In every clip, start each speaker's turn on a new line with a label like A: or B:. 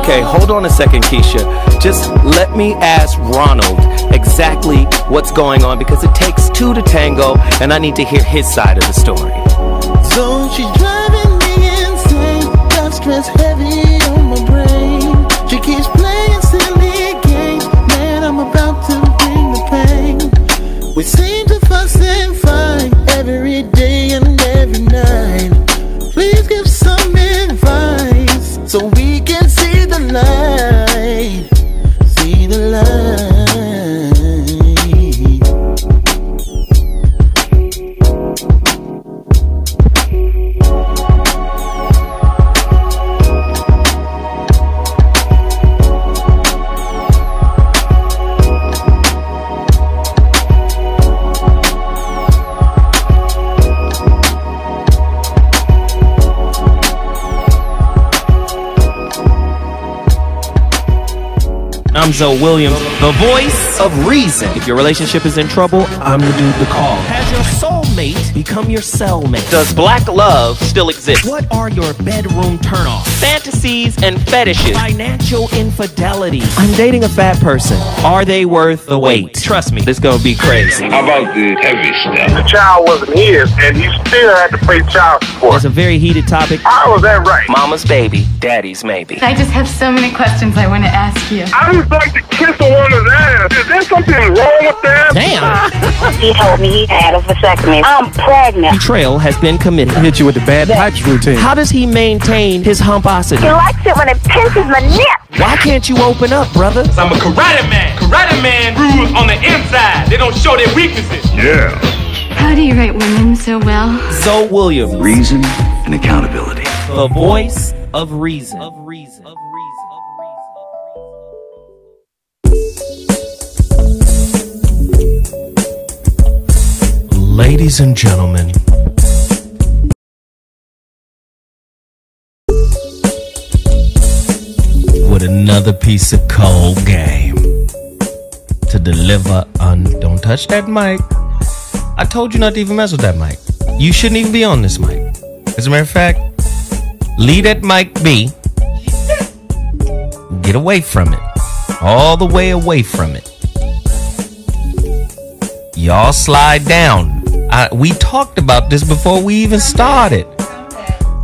A: Okay, hold on a second, Keisha. Just let me ask Ronald exactly what's going on, because it takes two to tango, and I need to hear his side of the story.
B: So she's driving me insane, got stress heavy on my brain. She keeps playing silly games, man, I'm about to bring the pain. We seem to fuss and fight every day and every night. Please give some advice so we can see the light. See the light.
A: I'm Zoe Williams, the voice of reason. If your relationship is in trouble, I'm the dude to call. Has your soulmate become your cellmate? Does black love still exist? What are your bedroom turnoffs? Fantasies and fetishes. Financial infidelity. I'm dating a fat person. Are they worth the wait? Trust me, this gonna be crazy.
C: How about the heavy stuff?
D: The child wasn't his, and he still had to pay child support.
A: It's a very heated topic.
D: How was that right?
A: Mama's baby, daddy's maybe.
E: I just have so many questions I want to ask you.
D: I just like to kiss a woman's ass. Is there something wrong with that?
A: Damn!
F: He told me he had a vasectomy. I'm pregnant.
A: Betrayal has been committed.
G: Hit you with the bad pipes routine.
A: How does he maintain his humposity?
F: He likes it when it pinches my nip.
A: Why can't you open up, brother?
H: I'm a karate man. Karate man rules on the inside. They don't show their weaknesses.
C: Yeah.
E: How do you write women so well?
A: Zoe Williams,
C: Reason and accountability.
A: the voice of reason. Ladies and gentlemen, with another piece of cold game to deliver on. Don't touch that mic. I told you not to even mess with that mic. You shouldn't even be on this mic. As a matter of fact, leave that mic be. Get away from it. All the way away from it. Y'all slide down. We talked about this before we even started.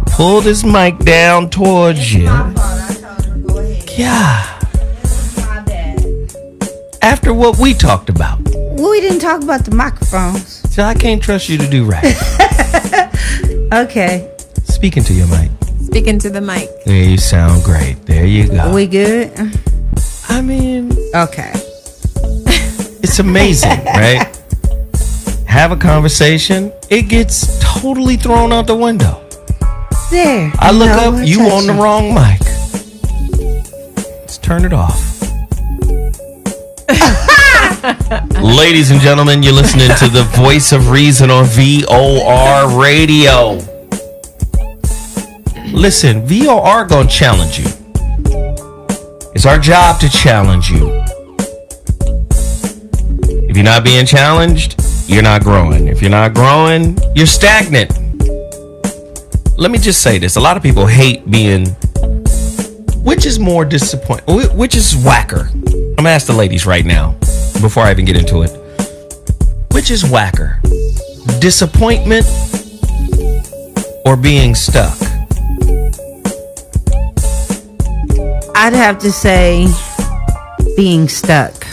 A: Pull this mic down towards you. Yeah. After what we talked about.
I: Well, we didn't talk about the microphones.
A: So I can't trust you to do right.
I: Okay.
A: Speaking to your mic.
J: Speaking to the mic.
A: There, you sound great. There you go.
I: We good?
A: I mean,
I: okay.
A: It's amazing, right? Have a conversation, it gets totally thrown out the window.
I: There.
A: I look up, you on the wrong mic. Let's turn it off. Ladies and gentlemen, you're listening to the voice of reason on VOR Radio. Listen, VOR gonna challenge you. It's our job to challenge you. If you're not being challenged, you're not growing. If you're not growing, you're stagnant. Let me just say this. A lot of people hate being... Which is more disappointing? Which is whacker? I'm going to ask the ladies right now, before I even get into it. Which is whacker? Disappointment or being stuck?
I: I'd have to say being stuck.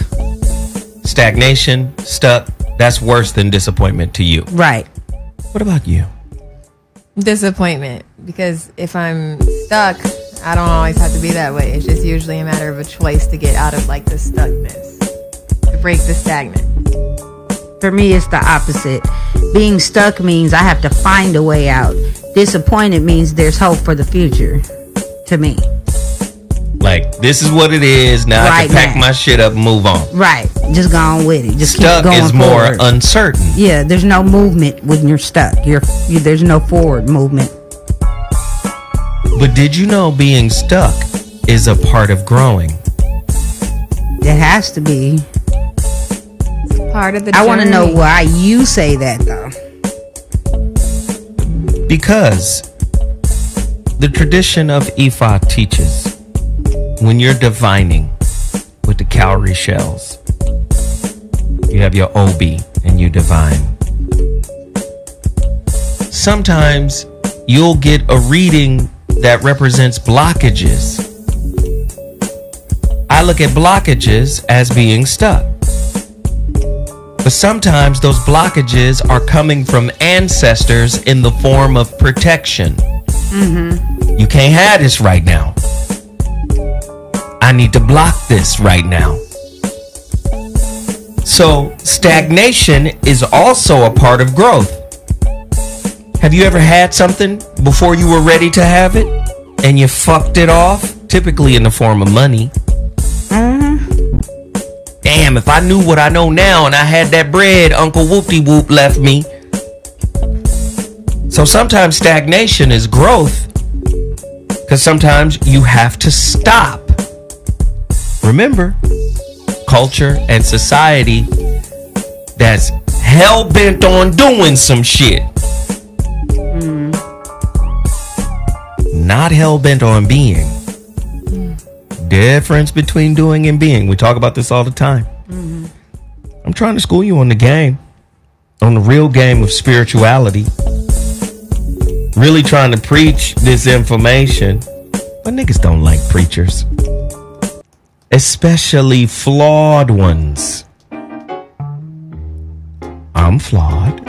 A: Stagnation, stuck, that's worse than disappointment to you.
I: Right.
A: What about you?
J: Disappointment. Because if I'm stuck, I don't always have to be that way. It's just usually a matter of a choice to get out of like the stuckness, to break the stagnant.
I: For me, it's the opposite. Being stuck means I have to find a way out. Disappointed means there's hope for the future, to me.
A: Like, this is what it is. Now I can pack my shit up and move on.
I: Right. Just go on with it. Just
A: stuck
I: keep going
A: is more
I: forward.
A: uncertain.
I: Yeah, there's no movement when you're stuck. There's no forward movement.
A: But did you know being stuck is a part of growing?
I: It has to be.
J: Part of the
I: I want to know why you say that, though.
A: Because the tradition of Ifa teaches when you're divining with the cowrie shells, you have your OB and you divine. Sometimes you'll get a reading that represents blockages. I look at blockages as being stuck. But sometimes those blockages are coming from ancestors in the form of protection. Mm-hmm. You can't have this right now. I need to block this right now. So stagnation is also a part of growth. Have you ever had something before you were ready to have it and you fucked it off? Typically in the form of money. Damn, if I knew what I know now and I had that bread Uncle Whoop-de-Whoop left me. So sometimes stagnation is growth because sometimes you have to stop. Remember, culture and society that's hell-bent on doing some shit. Not hell-bent on being. Difference between doing and being. We talk about this all the time. Mm-hmm. I'm trying to school you on the game, on the real game of spirituality. Really trying to preach this information, but niggas don't like preachers, especially flawed ones. I'm flawed,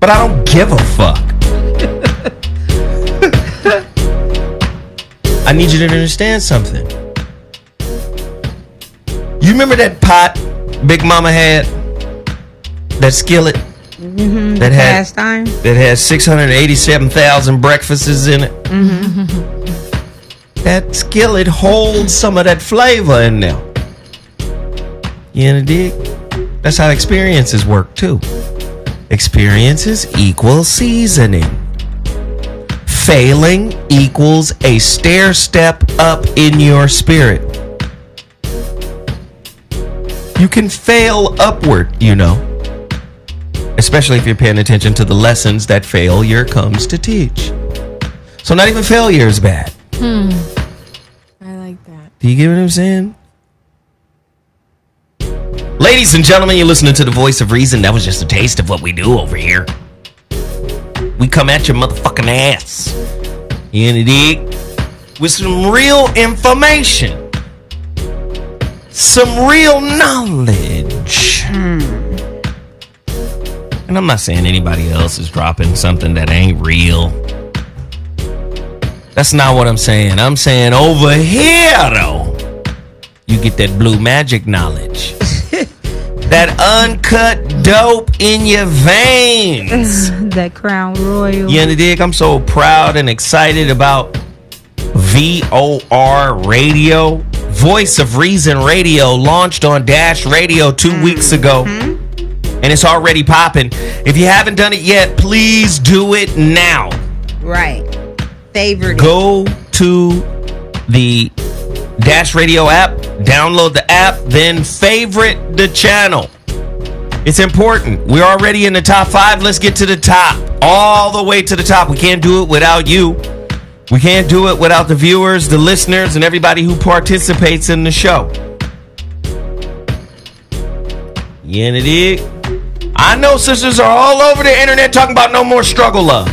A: but I don't give a fuck. I need you to understand something. You remember that pot Big Mama had? That skillet? Mm-hmm. That had 687,000 breakfasts in it? Mm-hmm. That skillet holds some of that flavor in there. You know, dig? That's how experiences work too. Experiences equal seasoning. Failing equals a stair step up in your spirit. You can fail upward, you know. Especially if you're paying attention to the lessons that failure comes to teach. So not even failure is bad.
J: I like that.
A: Do you get what I'm saying? Ladies and gentlemen, you're listening to the Voice of Reason. That was just a taste of what we do over here. We come at your motherfucking ass. You know, dig? With some real information. Some real knowledge. And I'm not saying anybody else is dropping something that ain't real. That's not what I'm saying. I'm saying over here, though, you get that blue magic knowledge. That uncut dope in your veins.
I: That Crown Royal.
A: You know, dig? I'm so proud and excited about VORRADIO. Voice of Reason Radio launched on Dash Radio 2 weeks ago. And it's already popping. If you haven't done it yet, please do it now.
I: Right. Favorite.
A: Go to the Dash Radio app, download the app, then favorite the channel. It's important. We're already in the top 5. Let's get to the top. All the way to the top. We can't do it without you. We can't do it without the viewers, the listeners, and everybody who participates in the show. You know, dig? I know sisters are all over the internet talking about no more struggle love.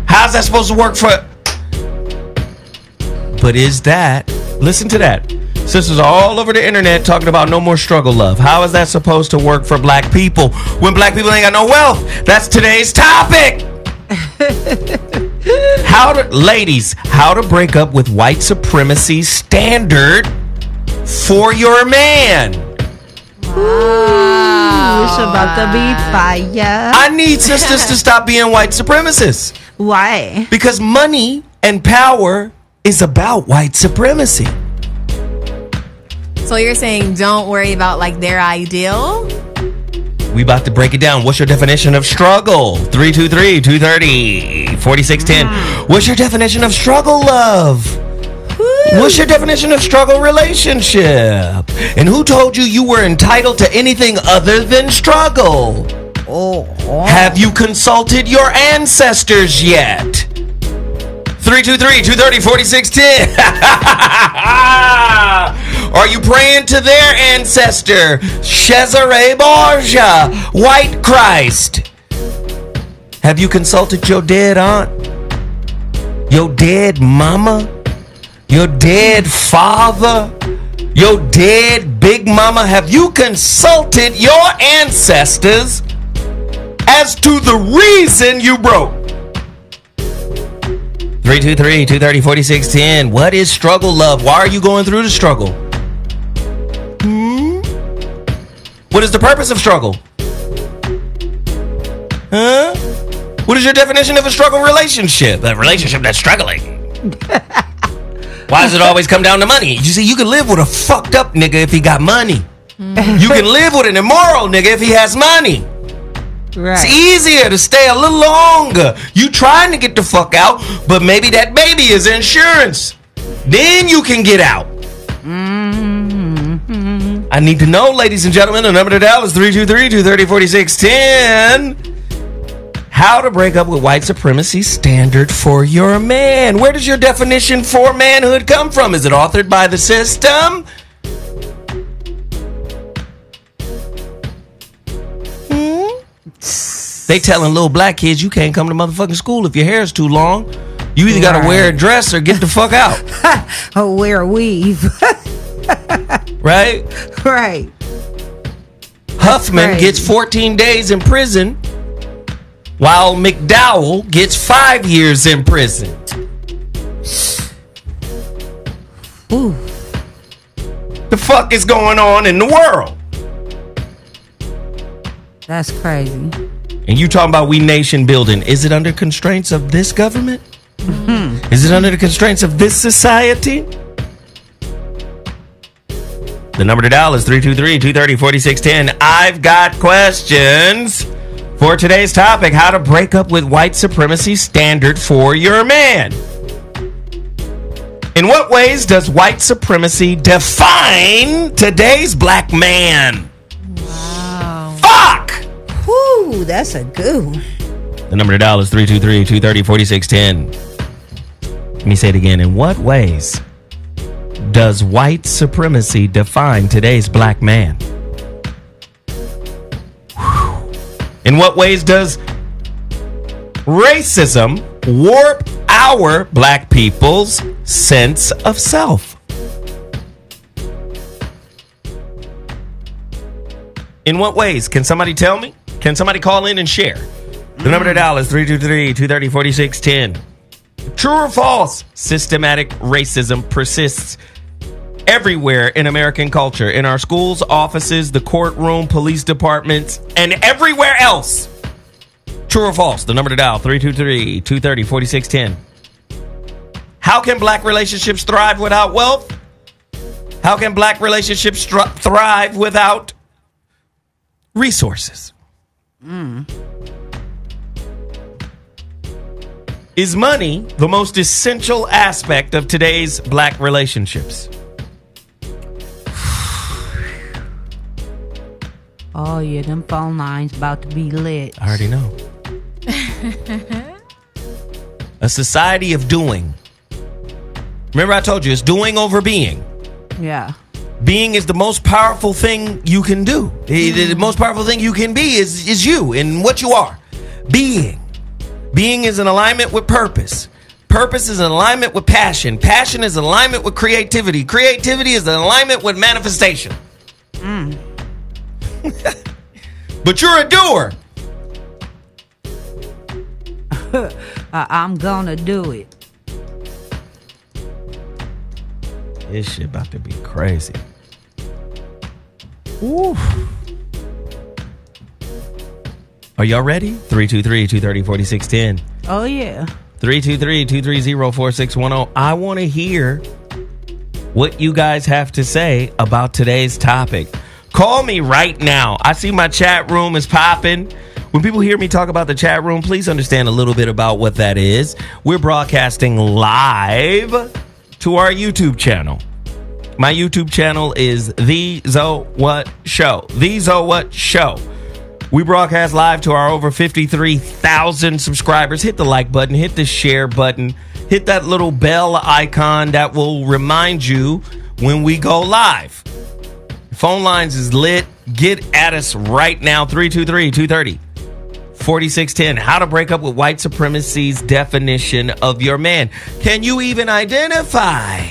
A: How's that supposed to work for... But is that... Listen to that. Sisters are all over the internet talking about no more struggle love. How is that supposed to work for black people when black people ain't got no wealth? That's today's topic. Ladies, how to break up with white supremacy standard for your man.
I: Ooh, it's about to be fire.
A: I need sisters to stop being white supremacists.
I: Why?
A: Because money and power is about white supremacy.
J: So you're saying don't worry about like their ideal?
A: We about to break it down. What's your definition of struggle? 323-230-4610. What's your definition of struggle love? What's your definition of struggle relationship? And who told you you were entitled to anything other than struggle? Have you consulted your ancestors yet? 323-230-4610. Are you praying to their ancestor, Cesare Borgia, White Christ? Have you consulted your dead aunt? Your dead mama? Your dead father? Your dead big mama? Have you consulted your ancestors as to the reason you broke? 323-230-4610. What is struggle love? Why are you going through the struggle? What is the purpose of struggle? Huh? What is your definition of a struggle relationship? A relationship that's struggling. Why does it always come down to money? You see, you can live with a fucked up nigga if he got money. You can live with an immoral nigga if he has money. Right. It's easier to stay a little longer. You trying to get the fuck out, but maybe that baby is insurance. Then you can get out. I need to know, ladies and gentlemen, the number to dial is 323-230-4610. How to break up with white supremacy standard for your man. Where does your definition for manhood come from? Is it authored by the system? They telling little black kids you can't come to motherfucking school if your hair is too long. You either got to wear a dress or get the fuck out.
I: Or wear a weave.
A: Right?
I: Right.
A: Huffman gets 14 days in prison, while McDowell gets 5 years in prison.
I: Ooh.
A: The fuck is going on in the world?
I: That's crazy.
A: And you talking about we nation building. Is it under constraints of this government? Mm-hmm. Is it under the constraints of this society? The number to dial is 323-230-4610. I've got questions for today's topic. How to break up with white supremacy standard for your man. In what ways does white supremacy define today's black man?
J: Wow.
A: Fuck!
I: Whoo, that's a good one.
A: The number to dial is 323-230-4610. Let me say it again. In what ways does white supremacy define today's black man? In what ways does racism warp our black people's sense of self? In what ways? Can somebody tell me? Can somebody call in and share? The number to dial is 323-230-4610. True or false? Systematic racism persists everywhere in American culture. In our schools, offices, the courtroom, police departments, and everywhere else. True or false? The number to dial, 323-230-4610. How can black relationships thrive without wealth? How can black relationships thrive without resources? Is money the most essential aspect of today's black relationships?
I: Oh, yeah, them phone lines about to be lit.
A: I already know. A society of doing. Remember I told you, it's doing over being.
I: Yeah.
A: Being is the most powerful thing you can do. The most powerful thing you can be is you and what you are. Being. Being is in alignment with purpose. Purpose is in alignment with passion. Passion is in alignment with creativity. Creativity is in alignment with manifestation. But you're a doer.
I: I'm gonna do it.
A: This shit about to be crazy. Oof. Are y'all ready? 323-230-4610.
I: Oh, yeah.
A: 323-230-4610. I want to hear what you guys have to say about today's topic. Call me right now. I see my chat room is popping. When people hear me talk about the chat room, please understand a little bit about what that is. We're broadcasting live to our YouTube channel. My YouTube channel is TheZoWhatShow. TheZoWhatShow. We broadcast live to our over 53,000 subscribers. Hit the like button. Hit the share button. hit that little bell icon that will remind you when we go live. Phone lines is lit. Get at us right now. 323-230-4610. How to break up with white supremacy's definition of your man. Can you even identify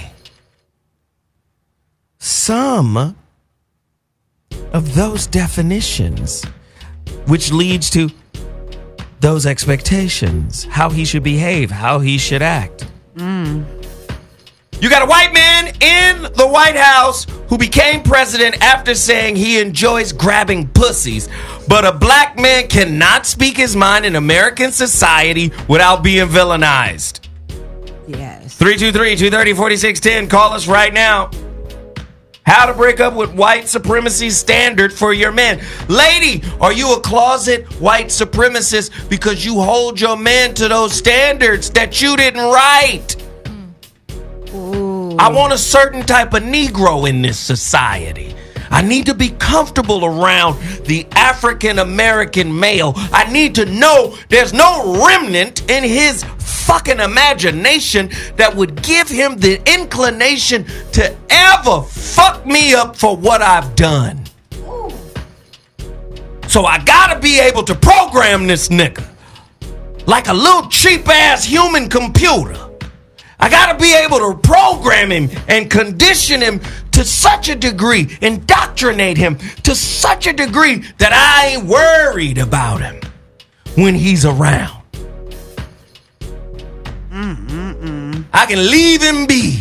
A: some of those definitions, which leads to those expectations, how he should behave, how he should act? You got a white man in the White House who became president after saying he enjoys grabbing pussies, but a black man cannot speak his mind in American society without being villainized.
I: Yes.
A: 323-230-4610. Call us right now. How to break up with white supremacy standard for your man. Lady, are you a closet white supremacist because you hold your man to those standards that you didn't write?
I: Ooh.
A: I want a certain type of Negro in this society. I need to be comfortable around the African American male. I need to know there's no remnant in his fucking imagination that would give him the inclination to ever fuck me up for what I've done. So I gotta be able to program this nigga like a little cheap ass human computer. I gotta be able to program him and condition him to such a degree, indoctrinate him to such a degree that I ain't worried about him when he's around. I can leave him be.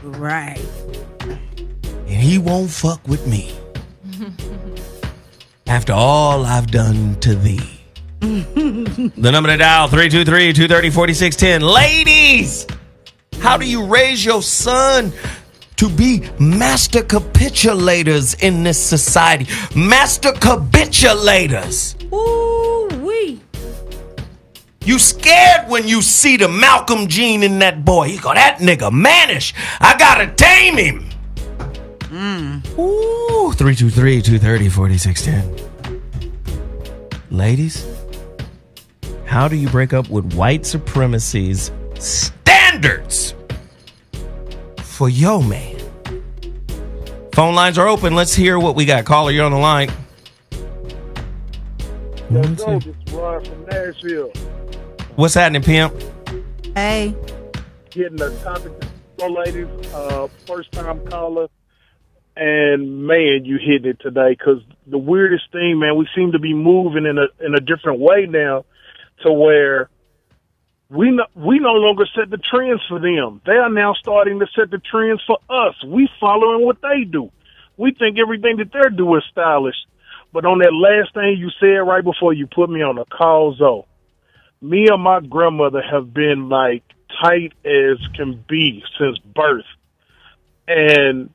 I: Right.
A: And he won't fuck with me. After all I've done to thee. The number to dial, 323-230-4610. Ladies, how do you raise your son to be master capitulators in this society? Master capitulators.
I: Ooh-wee.
A: You scared when you see the Malcolm gene in that boy. You go, that nigga mannish. I gotta tame him. Ooh, 323-230-4610. Ladies, how do you break up with white supremacy's standards for your man? Phone lines are open. Let's hear what we got. Caller, you're on the line.
D: Let's go. This is Rod from Nashville.
A: What's happening, pimp?
I: Hey.
D: Getting the topic, ladies. First time caller. And man, you hit it today, because the weirdest thing, man, we seem to be moving in a different way now, to where we no longer set the trends for them. They are now starting to set the trends for us. We following what they do. We think everything that they're doing is stylish. But on that last thing you said right before you put me on a call, Zoe, me and my grandmother have been like tight as can be since birth. And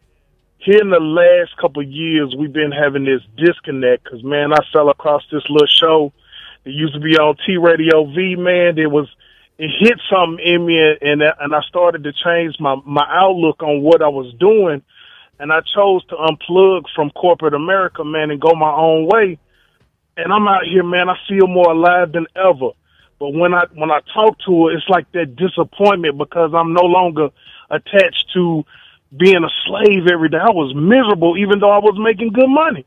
D: here in the last couple of years, we've been having this disconnect because, man, I fell across this little show that used to be on T-Radio V, man. It hit something in me, and I started to change my outlook on what I was doing, and I chose to unplug from corporate America, man, and go my own way. And I'm out here, man, I feel more alive than ever. But when I talk to her, it's like that disappointment because I'm no longer attached to being a slave every day. I was miserable even though I was making good money.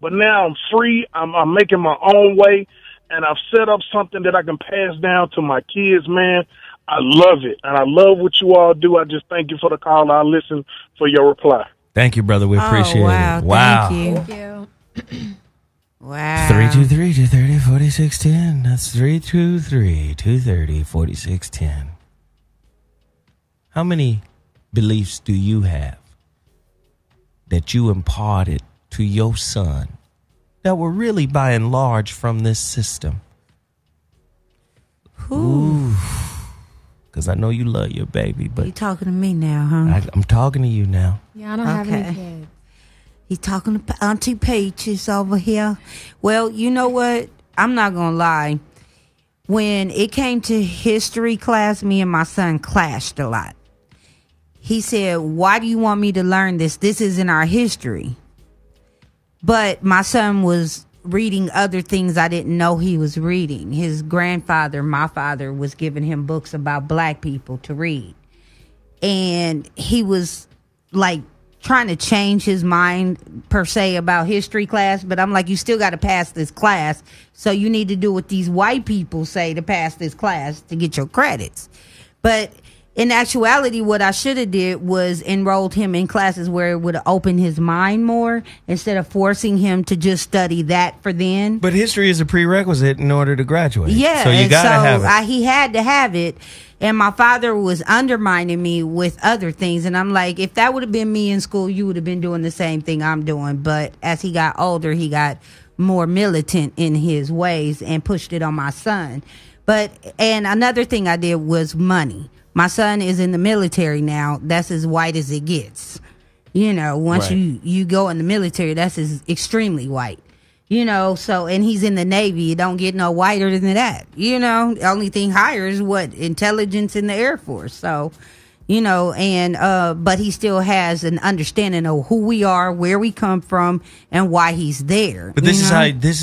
D: But now I'm free. I'm making my own way, and I've set up something that I can pass down to my kids, man. I love it, and I love what you all do. I just thank you for the call. I'll listen for your reply.
A: Thank you, brother. We appreciate it.
I: Wow.
J: Thank you.
I: Wow.
A: 323-230-4610. That's 323-230-4610. How many beliefs do you have that you imparted to your son that were really by and large from this system? Ooh. Because I know you love your baby, but
I: You talking to me now, huh?
A: I'm talking to you now.
J: Yeah, I don't have any kids.
I: He's talking to Auntie Peaches over here. Well, you know what? I'm not going to lie. When it came to history class, me and my son clashed a lot. He said, why do you want me to learn this? This isn't our history. But my son was reading other things I didn't know he was reading. His grandfather, my father, was giving him books about black people to read. And he was like trying to change his mind per se about history class, but I'm like, you still got to pass this class, so you need to do what these white people say to pass this class to get your credits. But in actuality, what I should have did was enrolled him in classes where it would have opened his mind more instead of forcing him to just study that for then.
A: But history is a prerequisite in order to graduate.
I: Yeah,
A: so you gotta have it.
I: He had to have it, and my father was undermining me with other things, and I'm like, if that would have been me in school, you would have been doing the same thing I'm doing. But as he got older, he got more militant in his ways and pushed it on my son. And another thing I did was money. My son is in the military now. That's as white as it gets. You know, once you go in the military, that's extremely white. You know, and he's in the Navy. It don't get no whiter than that. You know, the only thing higher is intelligence in the Air Force. So, you know, but he still has an understanding of who we are, where we come from, and why he's there.
A: But this is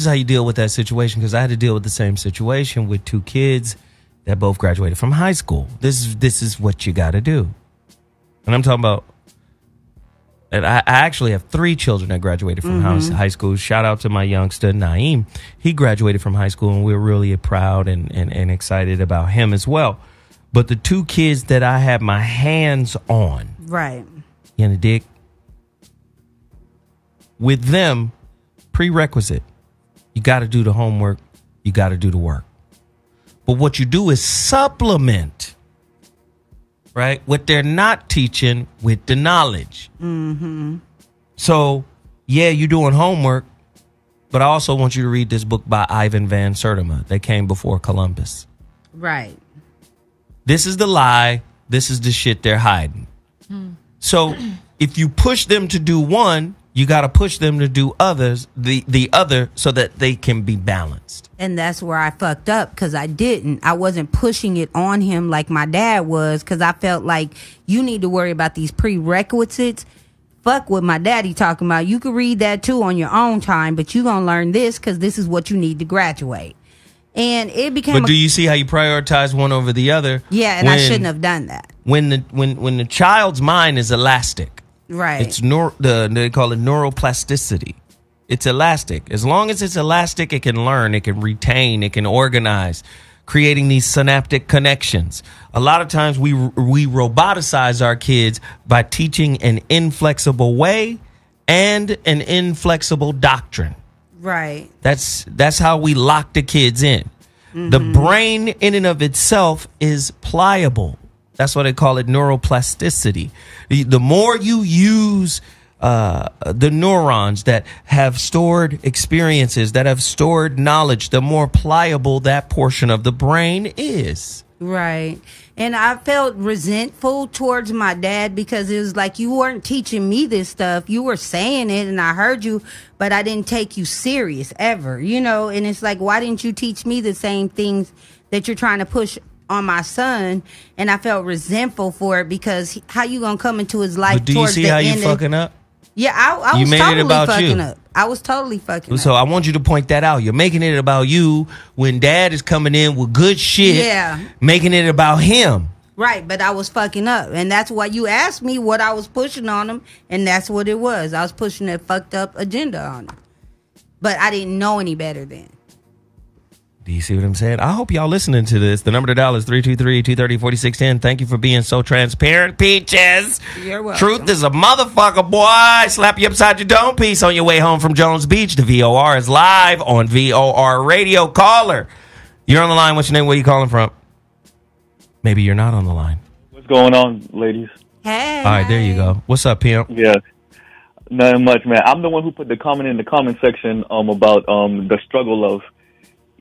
A: how you deal with that situation, because I had to deal with the same situation with two kids that both graduated from high school. This is what you got to do. And I'm talking about, and I actually have 3 children that graduated from high school. Shout out to my youngster, Naeem. He graduated from high school, and we're really proud and excited about him as well. But the 2 kids that I have my hands on,
I: right?
A: You know, dig? With them, prerequisite, you got to do the homework, you got to do the work. But what you do is supplement, right, what they're not teaching with the knowledge. Mm-hmm. So, yeah, you're doing homework, but I also want you to read this book by Ivan Van Sertima that came before Columbus.
I: Right.
A: This is the lie. This is the shit they're hiding. So if you push them to do one, you got to push them to do the other, so that they can be balanced.
I: And that's where I fucked up, because I wasn't pushing it on him like my dad was, because I felt like you need to worry about these prerequisites. Fuck what my daddy talking about. You could read that too on your own time, but you going to learn this because this is what you need to graduate. And it became.
A: But do you see how you prioritize one over the other?
I: Yeah, and I shouldn't have done that.
A: When the child's mind is elastic.
I: Right.
A: It's they call it neuroplasticity. It's elastic. As long as it's elastic, it can learn, it can retain, it can organize, creating these synaptic connections. A lot of times we roboticize our kids by teaching an inflexible way and an inflexible doctrine.
I: Right.
A: That's how we lock the kids in. Mm-hmm. The brain in and of itself is pliable. That's why they call it neuroplasticity. The more you use the neurons that have stored experiences, that have stored knowledge, the more pliable that portion of the brain is.
I: Right. And I felt resentful towards my dad, because it was like, you weren't teaching me this stuff. You were saying it and I heard you, but I didn't take you serious ever, you know? And it's like, why didn't you teach me the same things that you're trying to push on my son? And I felt resentful for it, because how you gonna come into his life?
A: But do you see how you fucking up?
I: Yeah, I was totally fucking up. I was totally fucking up.
A: So I want you to point that out. You're making it about you when dad is coming in with good shit.
I: Yeah.
A: Making it about him.
I: Right, but I was fucking up. And that's why you asked me what I was pushing on him. And that's what it was. I was pushing a fucked up agenda on him. But I didn't know any better then.
A: Do you see what I'm saying? I hope y'all listening to this. The number to dial is 323-230-4610. Thank you for being so transparent, Peaches.
I: You're welcome.
A: Truth is a motherfucker, boy. Slap you upside your dome piece on your way home from Jones Beach. The VOR is live on VOR Radio. Caller, you're on the line. What's your name? Where you calling from? Maybe you're not on the line.
G: What's going on, ladies?
I: Hey.
A: All right, there you go. What's up, pimp?
G: Yeah. Nothing much, man. I'm the one who put the comment in the comment section about the struggle of.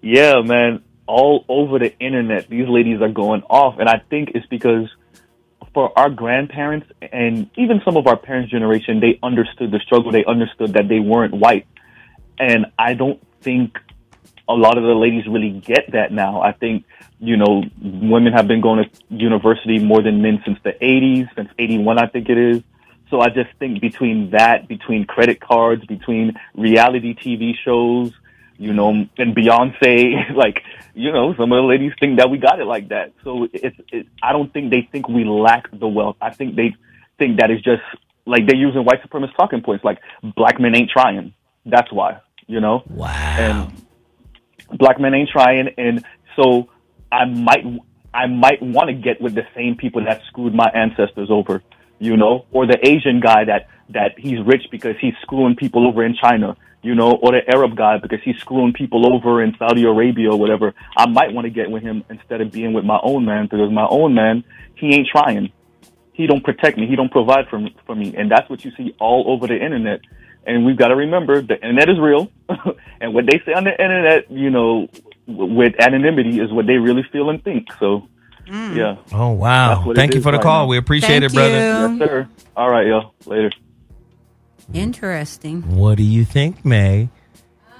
G: Yeah, man, all over the internet, these ladies are going off. And I think it's because for our grandparents and even some of our parents' generation, they understood the struggle. They understood that they weren't white. And I don't think a lot of the ladies really get that now. I think, you know, women have been going to university more than men since the 80s, since 81, I think it is. So I just think between credit cards, between reality TV shows, you know, and Beyonce, like, you know, some of the ladies think that we got it like that. So I don't think they think we lack the wealth. I think they think that it's just like they're using white supremacist talking points, like black men ain't trying. That's why, you know.
A: Wow.
G: And black men ain't trying, and so I might want to get with the same people that screwed my ancestors over, you know, or the Asian guy that he's rich because he's screwing people over in China, you know, or the Arab guy because he's screwing people over in Saudi Arabia or whatever. I might want to get with him instead of being with my own man, because my own man, he ain't trying. He don't protect me. He don't provide for me. And that's what you see all over the internet. And we've got to remember the internet is real. And what they say on the internet, you know, with anonymity is what they really feel and think. So, yeah.
A: Oh, wow. Thank you for the call. We appreciate it, brother.
G: Yes, sir. All right, yo. Later.
I: Interesting.
A: What do you think, May?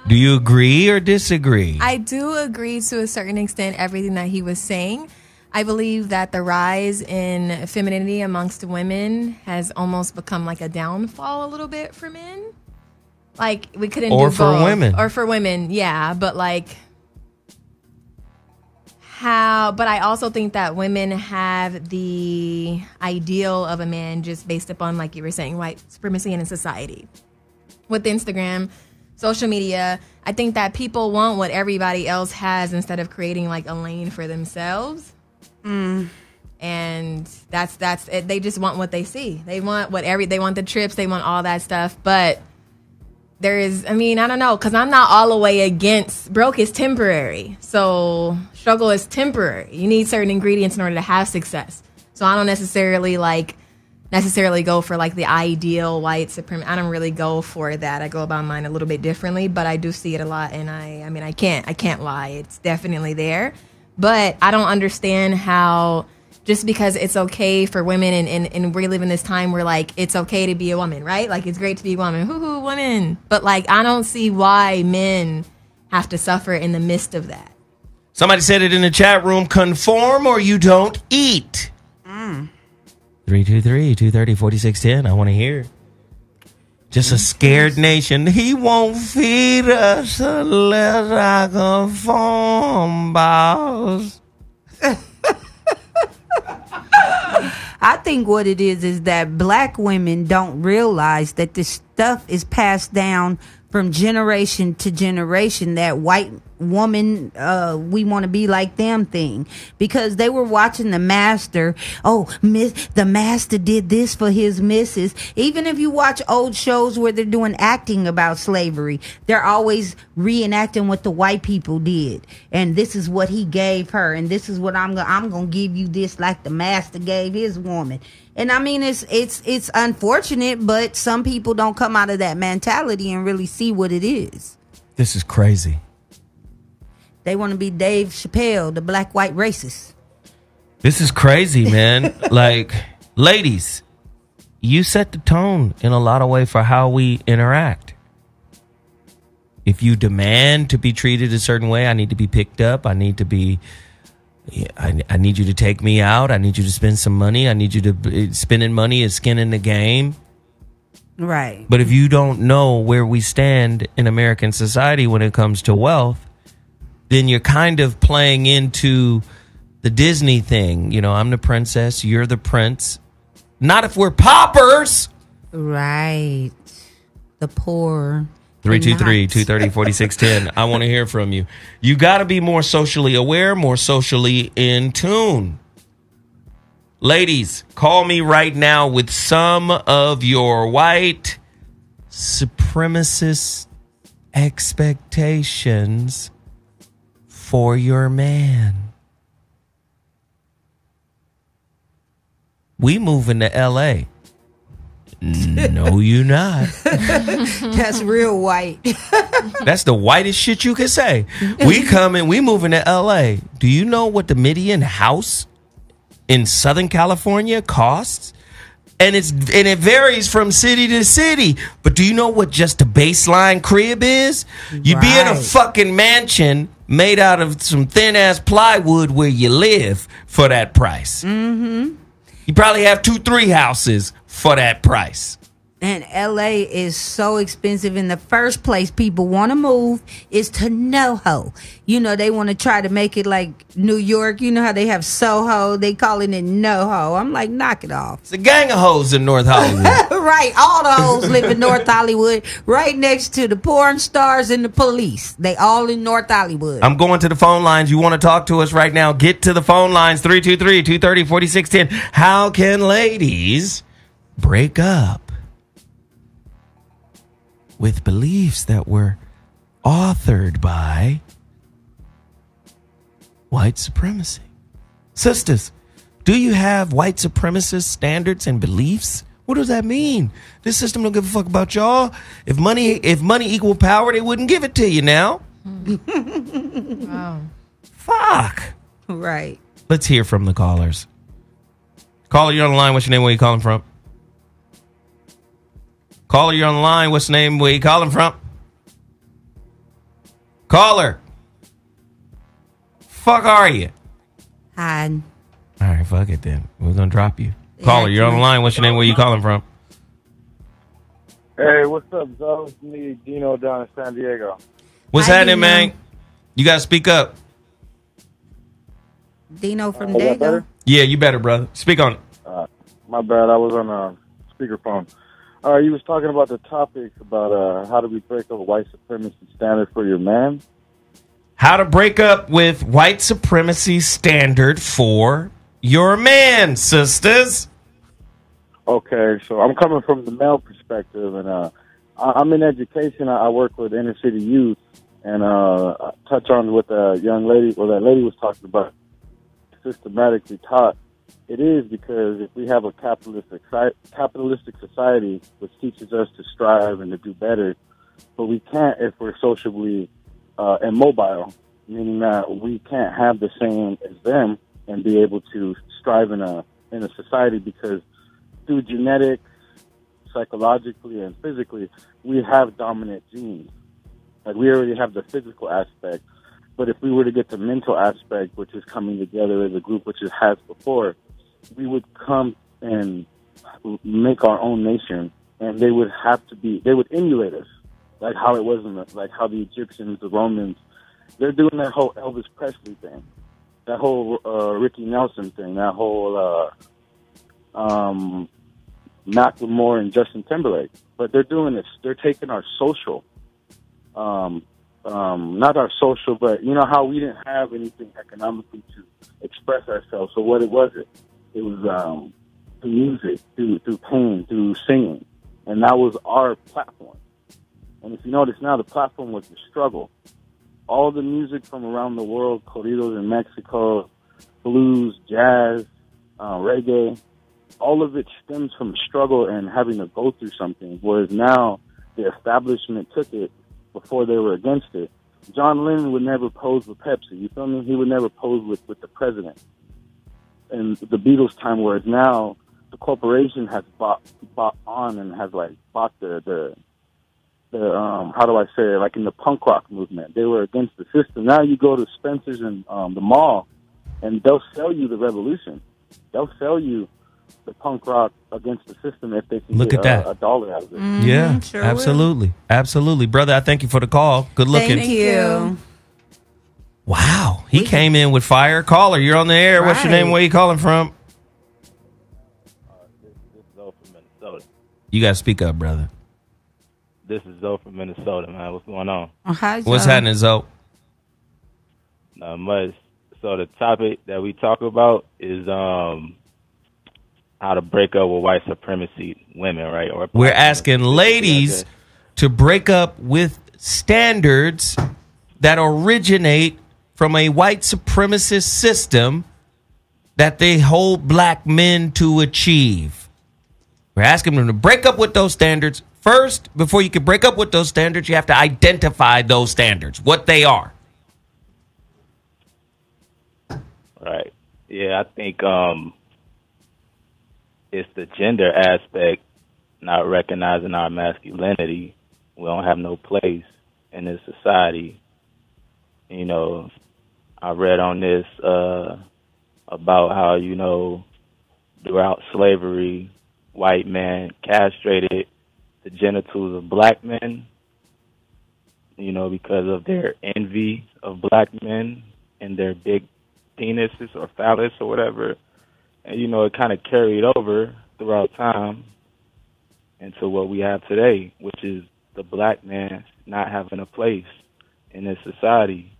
A: Do you agree or disagree?
J: I do agree to a certain extent everything that he was saying. I believe that the rise in femininity amongst women has almost become like a downfall a little bit for men. Like, we couldn't do both.
A: Or for women.
J: Or for women, yeah. But like, but I also think that women have the ideal of a man just based upon, like you were saying, white supremacy in society. With Instagram, social media, I think that people want what everybody else has instead of creating like a lane for themselves. And that's it. They just want what they see. They want they want the trips, they want all that stuff. But there is, I mean, I don't know, because I'm not all the way against broke is temporary. So struggle is temporary. You need certain ingredients in order to have success. So I don't necessarily go for like the ideal white supremacy. I don't really go for that. I go about mine a little bit differently, but I do see it a lot. And I mean, I can't lie. It's definitely there. But I don't understand how just because it's okay for women and we live in this time where like it's okay to be a woman, right? Like it's great to be a woman. Hoo-hoo, women. But like I don't see why men have to suffer in the midst of that.
A: Somebody said it in the chat room, conform or you don't eat. 323-230-4610. I want to hear. Just a scared nation. He won't feed us unless I conform, boss.
I: I think what it is that black women don't realize that this stuff is passed down from generation to generation, that white woman, we want to be like them thing, because they were watching the master. Oh, the master did this for his missus. Even if you watch old shows where they're doing acting about slavery, they're always reenacting what the white people did. And this is what he gave her. And this is what I'm going to give you this like the master gave his woman. And I mean, it's unfortunate, but some people don't come out of that mentality and really see what it is.
A: This is crazy.
I: They want to be Dave Chappelle, the black-white racist.
A: This is crazy, man. Like, ladies, you set the tone in a lot of ways for how we interact. If you demand to be treated a certain way, I need to be picked up. I need you to take me out. I need you to spend some money. I need you to spending money is skin in the game.
I: Right.
A: But if you don't know where we stand in American society when it comes to wealth, then you're kind of playing into the Disney thing. You know, I'm the princess, you're the prince. Not if we're paupers.
I: Right. The poor.
A: 323-230-4610. I want to hear from you. You got to be more socially aware, more socially in tune. Ladies, call me right now with some of your white supremacist expectations for your man. We moving to L.A. No, you not.
I: That's real white.
A: That's the whitest shit you can say. We moving to L.A. Do you know what the median house in Southern California costs? And it varies from city to city. But do you know what just a baseline crib is? You'd be in a fucking mansion made out of some thin ass plywood where you live for that price. Mm-hmm. You probably have 2-3 houses for that price.
I: And LA is so expensive. In the first place, people want to move is to NoHo. You know, they want to try to make it like New York. You know how they have Soho? They calling it NoHo. I'm like, knock it off.
A: It's a gang of hoes in North Hollywood.
I: Right. All the hoes live in North Hollywood, right next to the porn stars and the police. They all in North Hollywood.
A: I'm going to the phone lines. You want to talk to us right now? Get to the phone lines, 323-230-4610. How can ladies break up with beliefs that were authored by white supremacy? Sisters, do you have white supremacist standards and beliefs? What does that mean? This system don't give a fuck about y'all. If money equal power, they wouldn't give it to you now.
J: Wow.
A: Fuck.
I: Right.
A: Let's hear from the callers. Caller, you're on the line. What's your name? Where you calling from? Caller, you're on the line. What's your name? Where you calling from? Caller. Fuck are you?
I: Hide.
A: All right, fuck it then. We're going to drop you. Caller, you're on the line. What's your name? Where you calling from?
K: Hey, what's up, Zoe? It's me, Dino, down in San Diego.
A: What's happening, man? You got to speak up.
I: Dino from Dago?
A: Yeah, you better, brother. Speak on it.
K: My bad, I was on a speakerphone. You was talking about the topic about how do we break up a white supremacy standard for your man?
A: How to break up with white supremacy standard for your man, sisters.
K: Okay, so I'm coming from the male perspective, and I'm in education. I work with inner city youth, and I touch on what the young lady, or that lady was talking about, systematically taught. It is because if we have a capitalistic society which teaches us to strive and to do better, but we can't if we're socially immobile, meaning that we can't have the same as them and be able to strive in a society, because through genetics, psychologically, and physically, we have dominant genes. Like, we already have the physical aspect, but if we were to get the mental aspect, which is coming together as a group, which it has before, we would come and make our own nation, and they would emulate us, like how it was like how the Egyptians, the Romans, they're doing that whole Elvis Presley thing, that whole Ricky Nelson thing, that whole Macklemore and Justin Timberlake. But they're doing this. They're taking our social, not our social, but you know how we didn't have anything economically to express ourselves. So what was it? It was through music, through pain, through singing, and that was our platform. And if you notice now, the platform was the struggle. All the music from around the world, corridos in Mexico, blues, jazz, reggae, all of it stems from struggle and having to go through something, whereas now the establishment took it before they were against it. John Lennon would never pose with Pepsi, you feel me? He would never pose with the president. In the Beatles' time, whereas now the corporation has bought on and has like bought the how do I say it, like in the punk rock movement. They were against the system. Now you go to Spencer's and the mall, and they'll sell you the revolution. They'll sell you the punk rock against the system if they can get a dollar out of it.
I: Mm-hmm,
A: Yeah,
I: sure
A: absolutely.
I: will.
A: Absolutely. Brother, I thank you for the call. Good looking.
I: Thank you.
A: Wow. He came in with fire. Caller, you're on the air. Right. What's your name? Where you calling from?
L: This is Zoe from Minnesota.
A: You got to speak up, brother.
L: This is Zoe from Minnesota, man. What's going on?
I: Hi, Zoe.
A: What's happening, Zoe?
L: Not much. So the topic that we talk about is how to break up with white supremacy women, right? Or
A: we're asking ladies to break up with standards that originate from a white supremacist system that they hold black men to achieve. We're asking them to break up with those standards. First, before you can break up with those standards, you have to identify those standards, what they are.
L: Right. Yeah, I think it's the gender aspect, not recognizing our masculinity. We don't have no place in this society. You know, I read on this about how, you know, throughout slavery, white men castrated the genitals of black men, you know, because of their envy of black men and their big penises or phallus or whatever. And, you know, it kind of carried over throughout time into what we have today, which is the black man not having a place in this society.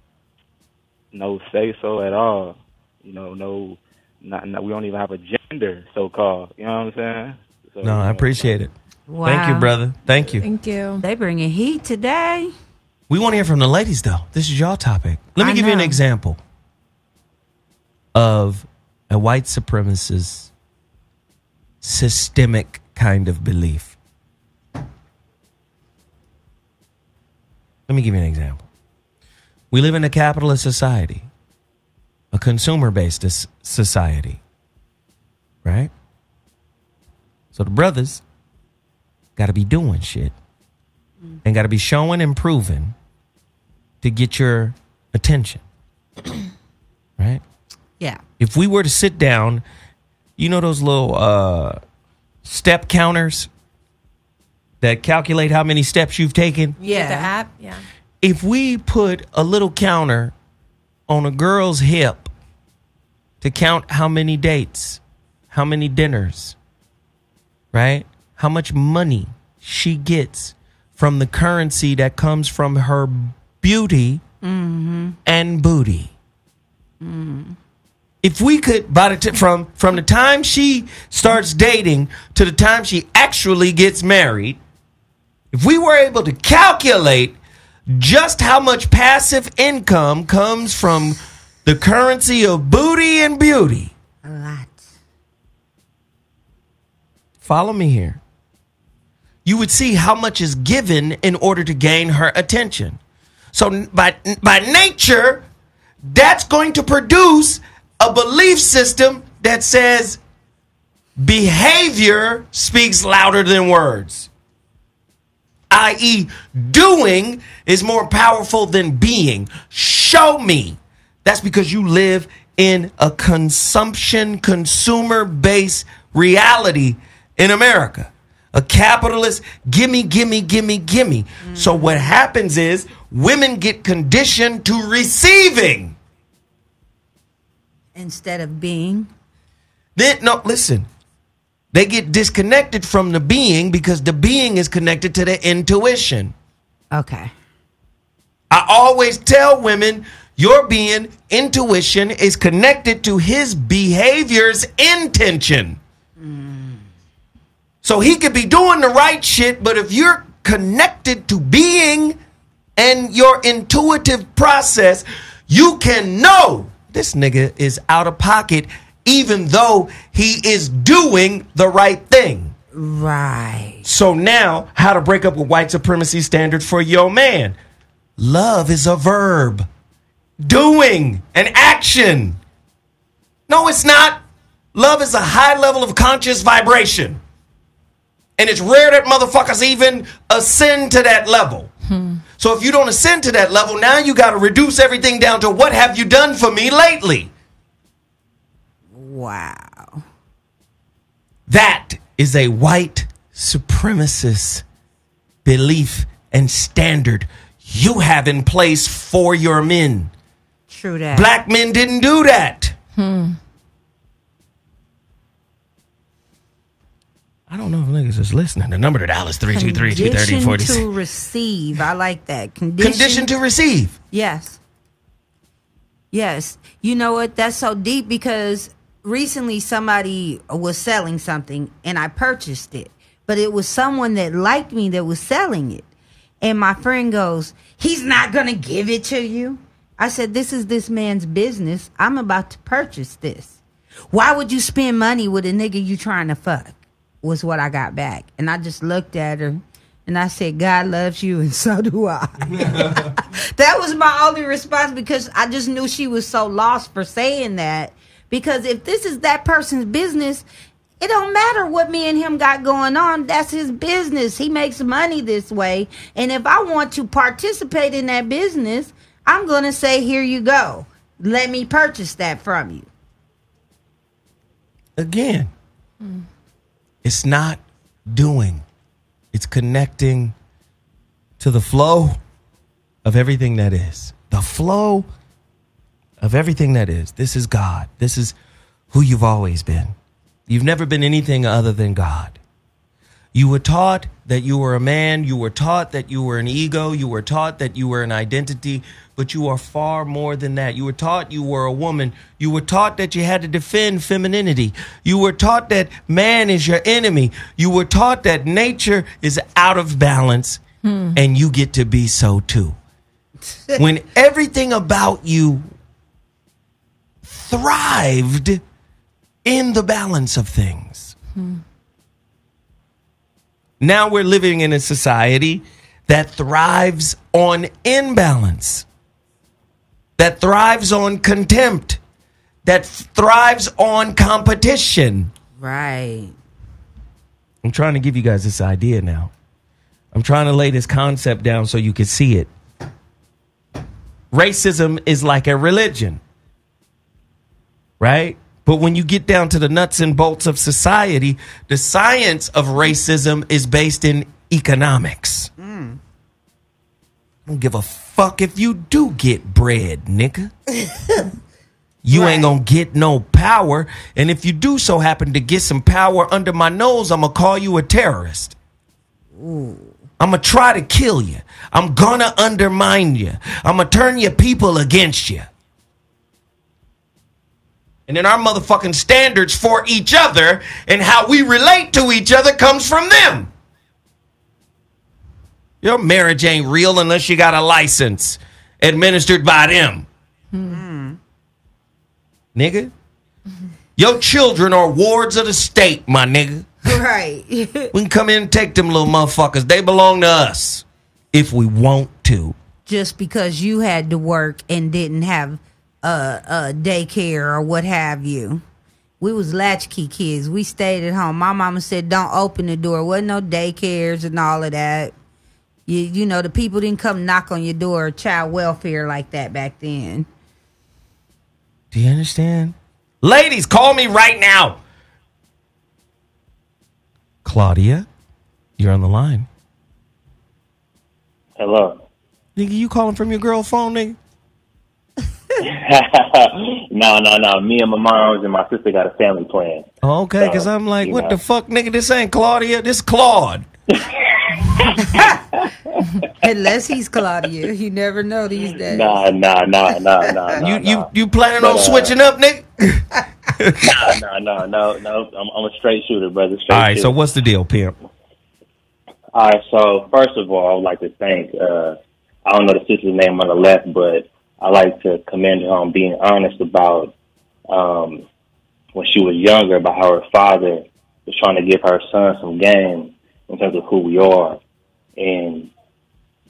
L: No say-so at all. You know, we don't even have a gender, so-called. You know what I'm saying? So,
A: No, I appreciate it.
I: Wow.
A: Thank you, brother. Thank you.
J: Thank you.
I: They bringing heat today.
A: We want to hear from the ladies, though. This is your topic. Let me give you an example of a white supremacist systemic kind of belief. Let me give you an example. We live in a capitalist society, a consumer-based society, right? So the brothers got to be doing shit and got to be showing and proving to get your attention, right?
I: Yeah.
A: If we were to sit down, you know those little step counters that calculate how many steps you've taken?
J: Yeah. The app, yeah.
A: If we put a little counter on a girl's hip to count how many dates, how many dinners, right? How much money she gets from the currency that comes from her beauty and booty. If we could, from the time she starts dating to the time she actually gets married, if we were able to calculate just how much passive income comes from the currency of booty and beauty.
I: A lot.
A: Follow me here. You would see how much is given in order to gain her attention. So by nature, that's going to produce a belief system that says behavior speaks louder than words. I.e., doing is more powerful than being. Show me. That's because you live in a consumer-based reality in America. A capitalist, gimme. So what happens is women get conditioned to receiving.
I: Instead of being.
A: Listen. They get disconnected from the being because the being is connected to the intuition.
I: Okay.
A: I always tell women, your being, intuition, is connected to his behavior's intention. So he could be doing the right shit, but if you're connected to being and your intuitive process, you can know this nigga is out of pocket even though he is doing the right thing.
I: Right.
A: So now, how to break up with white supremacy standard for your man. Love is a verb. Doing, an action. No, it's not. Love is a high level of conscious vibration. And it's rare that motherfuckers even ascend to that level. So if you don't ascend to that level, now you got to reduce everything down to what have you done for me lately?
I: Wow.
A: That is a white supremacist belief and standard you have in place for your men.
I: True that.
A: Black men didn't do that. I don't know if niggas is listening. The number to dial is 323-230-46.
I: Condition to receive. I like that.
A: Condition to receive.
I: Yes. Yes. You know what? That's so deep because recently somebody was selling something and I purchased it. But it was someone that liked me that was selling it. And my friend goes, he's not going to give it to you. I said, this is this man's business. I'm about to purchase this. Why would you spend money with a nigga you trying to fuck? Was what I got back. And I just looked at her and I said, God loves you and so do I. That was my only response because I just knew she was so lost for saying that. Because if this is that person's business, it don't matter what me and him got going on. That's his business. He makes money this way. And if I want to participate in that business, I'm going to say, here you go. Let me purchase that from you.
A: Again, it's not doing. It's connecting to the flow of everything that is. The flow of everything that is. This is God. This is who you've always been. You've never been anything other than God. You were taught that you were a man. You were taught that you were an ego. You were taught that you were an identity, but you are far more than that. You were taught you were a woman. You were taught that you had to defend femininity. You were taught that man is your enemy. You were taught that nature is out of balance and you get to be so too. When everything about you thrived in the balance of things. Now we're living in a society that thrives on imbalance, that thrives on contempt, that thrives on competition.
I: Right.
A: I'm trying to give you guys this idea now. I'm trying to lay this concept down so you can see it. Racism is like a religion, right? But when you get down to the nuts and bolts of society, the science of racism is based in economics. I don't give a fuck if you do get bread, nigga. You ain't gonna get no power. And if you do so happen to get some power under my nose, I'm gonna call you a terrorist. I'm gonna try to kill you. I'm gonna undermine you. I'm gonna turn your people against you. And then our motherfucking standards for each other and how we relate to each other comes from them. Your marriage ain't real unless you got a license administered by them. Nigga. Your children are wards of the state, my nigga.
I: Right.
A: We can come in and take them little motherfuckers. They belong to us if we want to.
I: Just because you had to work and didn't have daycare or what have you. We was latchkey kids. We stayed at home. My mama said, don't open the door. Wasn't no daycares and all of that. You know, the people didn't come knock on your door, child welfare like that back then.
A: Do you understand? Ladies, call me right now. Claudia, you're on the line.
L: Hello.
A: Nigga, you calling from your girl phone, nigga?
L: No. Me and my mom and my sister got a family plan.
A: Okay, because I'm like, what the fuck, nigga? This ain't Claudia. This Claude.
I: Unless he's Claudia. You never know these days.
L: No.
A: You planning on switching up, nigga?
L: No. I'm a straight shooter, brother.
A: All right, so what's the deal, pimp?
L: All right, so first of all, I would like to thank, I don't know the sister's name on the left, but I like to commend her on being honest about when she was younger, about how her father was trying to give her son some game in terms of who we are. And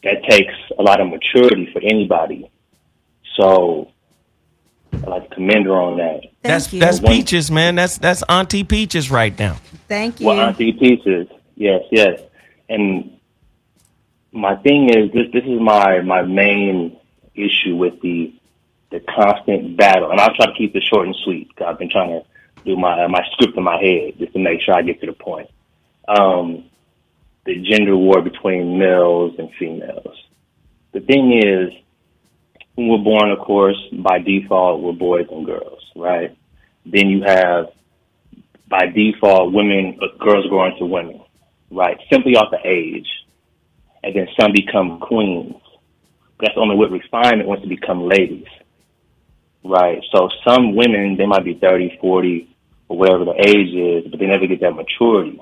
L: that takes a lot of maturity for anybody. So I like to commend her on that.
A: That's Peaches, man. That's Auntie Peaches right now.
I: Thank you.
L: Well, Auntie Peaches. Yes. And my thing is, this is my main issue with the constant battle. And I'll try to keep it short and sweet, because I've been trying to do my script in my head just to make sure I get to the point. The gender war between males and females. The thing is, when we're born, of course, by default, we're boys and girls, right? Then you have, by default, girls grow into women, right? Simply off the age. And then some become queens. That's only with refinement once to become ladies, right? So some women, they might be 30, 40, or whatever the age is, but they never get that maturity.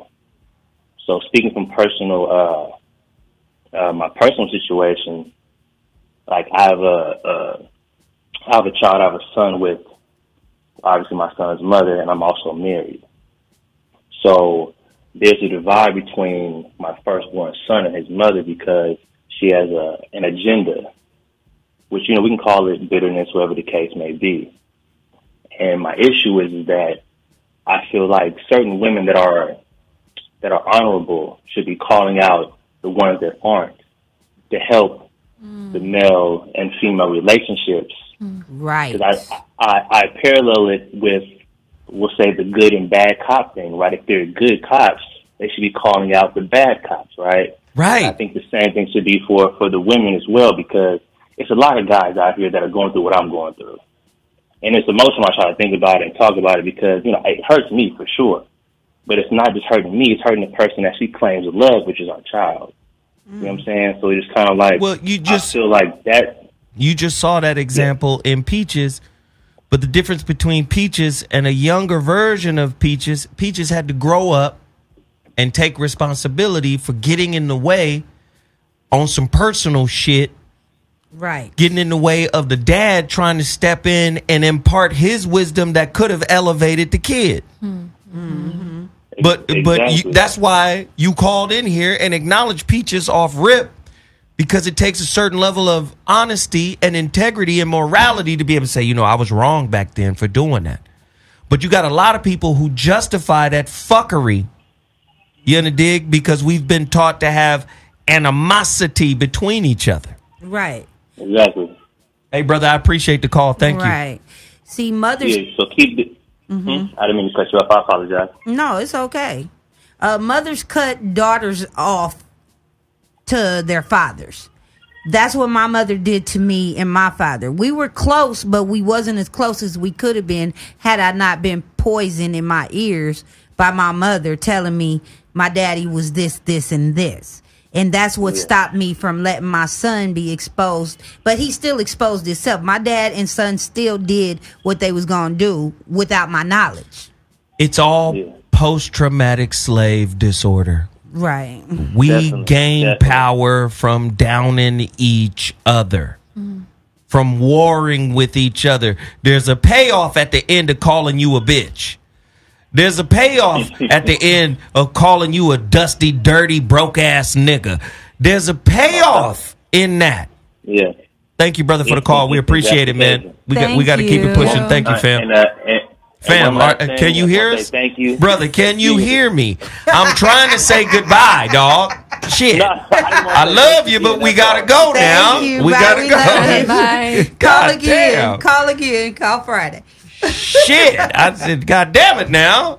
L: So speaking from personal, my personal situation, like I have a child, I have a son with obviously my son's mother, and I'm also married. So there's a divide between my firstborn son and his mother because she has an agenda, which, we can call it bitterness, whatever the case may be. And my issue is that I feel like certain women that are honorable should be calling out the ones that aren't to help the male and female relationships.
I: Right.
L: Because I parallel it with, we'll say, the good and bad cop thing, right? If they're good cops, they should be calling out the bad cops, right?
A: Right.
L: I think the same thing should be for the women as well, because it's a lot of guys out here that are going through what I'm going through. And it's emotional. I try to think about it and talk about it because, it hurts me for sure. But it's not just hurting me, it's hurting the person that she claims to love, which is our child. You know what I'm saying? So it's kind of like, I feel like that.
A: You just saw that example in Peaches, but the difference between Peaches and a younger version of Peaches had to grow up and take responsibility for getting in the way on some personal shit.
I: Right.
A: Getting in the way of the dad trying to step in and impart his wisdom that could have elevated the kid.
I: Mm-hmm.
A: But that's why you called in here and acknowledged Peaches off rip, because it takes a certain level of honesty and integrity and morality to be able to say, I was wrong back then for doing that. But you got a lot of people who justify that fuckery, you in a dig, because we've been taught to have animosity between each other.
I: Right.
L: Exactly.
A: Hey, brother, I appreciate the call. Thank you.
I: Right. See, mothers.
L: Yeah, so keep it.
I: Mm-hmm.
L: I didn't mean to cut you off. I apologize.
I: No, it's okay. Mothers cut daughters off to their fathers. That's what my mother did to me and my father. We were close, but we wasn't as close as we could have been had I not been poisoned in my ears by my mother telling me my daddy was this, this, and this. And that's what stopped me from letting my son be exposed. But he still exposed himself. My dad and son still did what they was going to do without my knowledge.
A: It's all post-traumatic slave disorder.
I: Right.
A: We gain power from downing each other, from warring with each other. There's a payoff at the end of calling you a bitch. There's a payoff at the end of calling you a dusty, dirty, broke-ass nigga. There's a payoff in that.
L: Yeah.
A: Thank you, brother, for the call. We appreciate it, man. We got to keep it pushing. Thank you, fam. Fam, can you hear us?
L: Thank you.
A: Brother, can you hear me? I'm trying to say goodbye, dog. Shit. I love you, but we got to go now. We got to go.
I: Bye. Call again. Call again. Call Friday.
A: Shit. I said, God damn it now.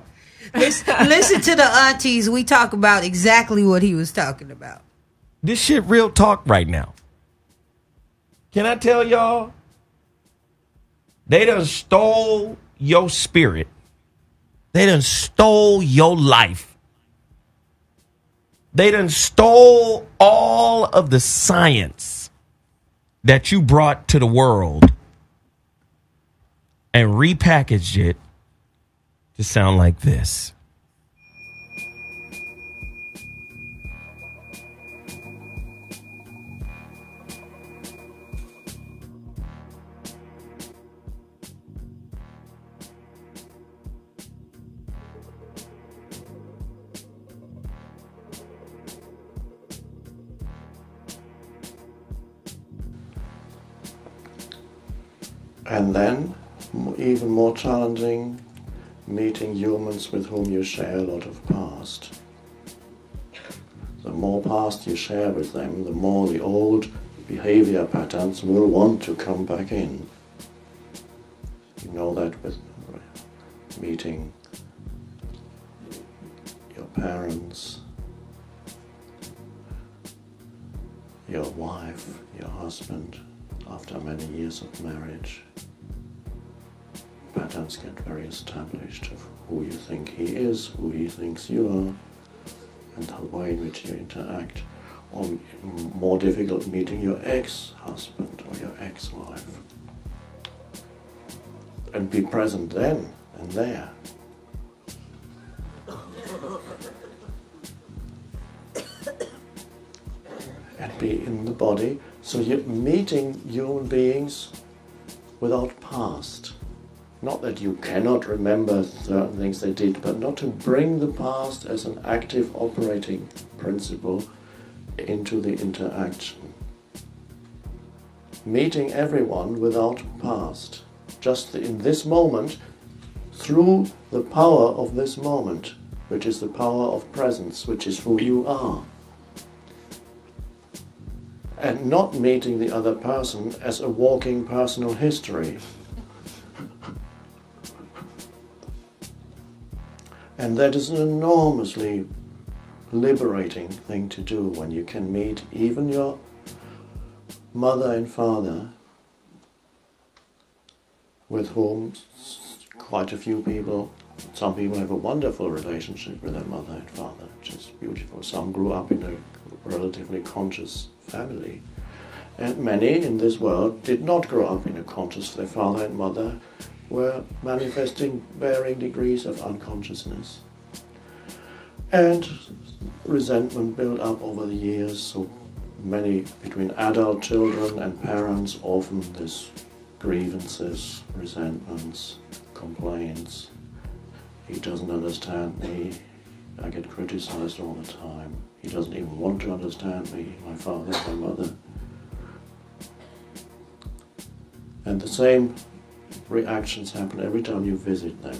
I: Listen to the aunties. We talk about exactly what he was talking about.
A: This shit real talk right now. Can I tell y'all? They done stole your spirit. They done stole your life. They done stole all of the science that you brought to the world and repackaged it to sound like this.
M: And then, even more challenging, meeting humans with whom you share a lot of past. The more past you share with them, the more the old behavior patterns will want to come back in. You know that with meeting your parents, your wife, your husband, after many years of marriage. Patterns get very established of who you think he is, who he thinks you are, and the way in which you interact. Or more difficult, meeting your ex-husband or your ex-wife. And be present then and there. And be in the body. So you're meeting human beings without past. Not that you cannot remember certain things they did, but not to bring the past as an active operating principle into the interaction. Meeting everyone without past. Just in this moment, through the power of this moment, which is the power of presence, which is who you are. And not meeting the other person as a walking personal history. And that is an enormously liberating thing to do when you can meet even your mother and father, with whom quite a few people, some people have a wonderful relationship with their mother and father, which is beautiful. Some grew up in a relatively conscious family. And many in this world did not grow up in a conscious. Their father and mother were manifesting varying degrees of unconsciousness. And resentment built up over the years, so many between adult children and parents, often there's grievances, resentments, complaints. He doesn't understand me. I get criticized all the time. He doesn't even want to understand me, my father, my mother. And the same reactions happen every time you visit them.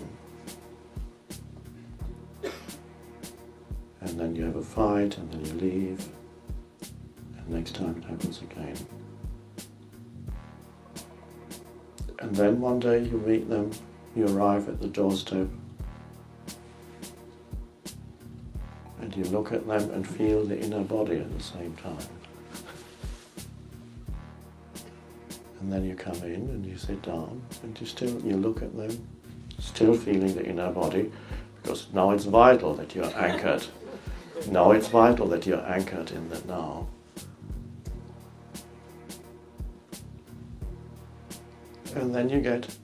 M: And then you have a fight, and then you leave, and next time it happens again. And then one day you meet them, you arrive at the doorstep, and you look at them and feel the inner body at the same time. And then you come in and you sit down and you look at them, still feeling the inner body, because now it's vital that you're anchored. Now it's vital that you're anchored in the now. And then you get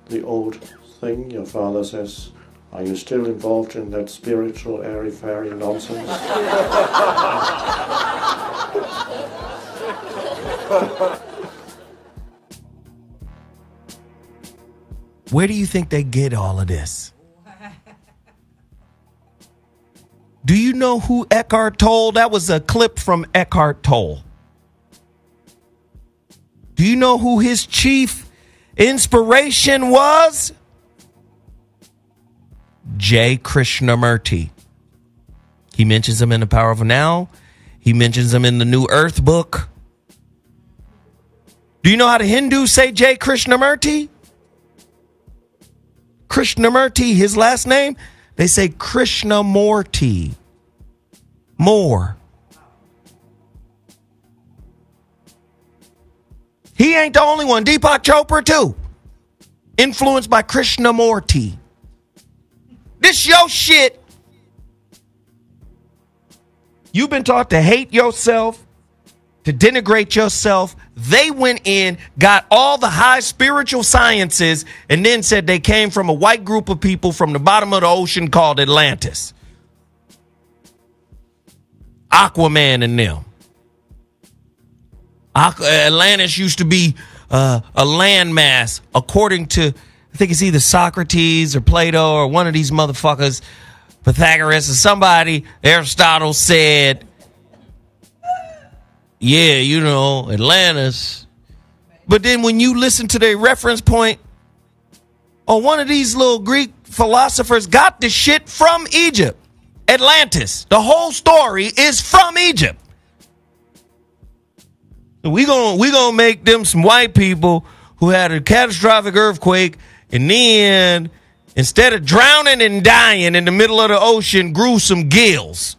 M: the old thing. Your father says, "Are you still involved in that spiritual airy-fairy nonsense?"
A: Where do you think they get all of this? Do you know who Eckhart Tolle? That was a clip from Eckhart Tolle. Do you know who his chief inspiration was? J. Krishnamurti. He mentions him in The Power of Now. He mentions him in the New Earth book. Do you know how the Hindus say J. Krishnamurti? Krishnamurti, his last name, they say Krishnamurti. More. He ain't the only one. Deepak Chopra too. Influenced by Krishnamurti. This your shit. You've been taught to hate yourself, to denigrate yourself. They went in, got all the high spiritual sciences, and then said they came from a white group of people from the bottom of the ocean called Atlantis. Aquaman and them. Atlantis used to be a landmass, according to, I think it's either Socrates or Plato or one of these motherfuckers, Pythagoras or somebody. Aristotle said, yeah, you know, Atlantis. But then when you listen to their reference point, one of these little Greek philosophers got the shit from Egypt. Atlantis. The whole story is from Egypt. We gonna make them some white people who had a catastrophic earthquake, and then instead of drowning and dying in the middle of the ocean, grew some gills.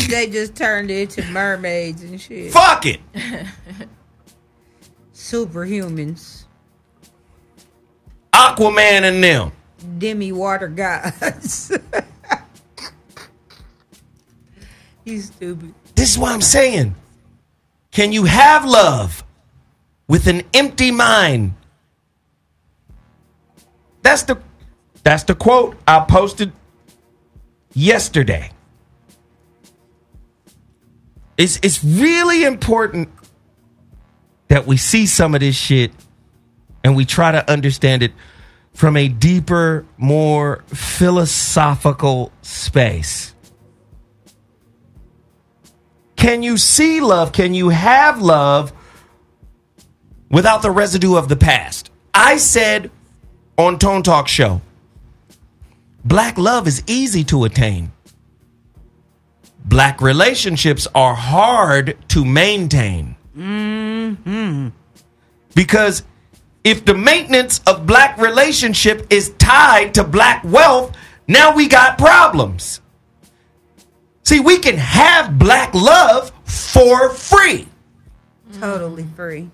I: They just turned it into mermaids and shit.
A: Fuck it.
I: Superhumans.
A: Aquaman and them.
I: Demi-water gods. He's stupid.
A: This is what I'm saying. Can you have love with an empty mind? That's the quote I posted yesterday. It's really important that we see some of this shit and we try to understand it from a deeper, more philosophical space. Can you see love? Can you have love without the residue of the past? I said on Tone Talk Show, black love is easy to attain. Black relationships are hard to maintain. Because if the maintenance of black relationship is tied to black wealth, now we got problems. See, we can have black love for free.
I: Totally free.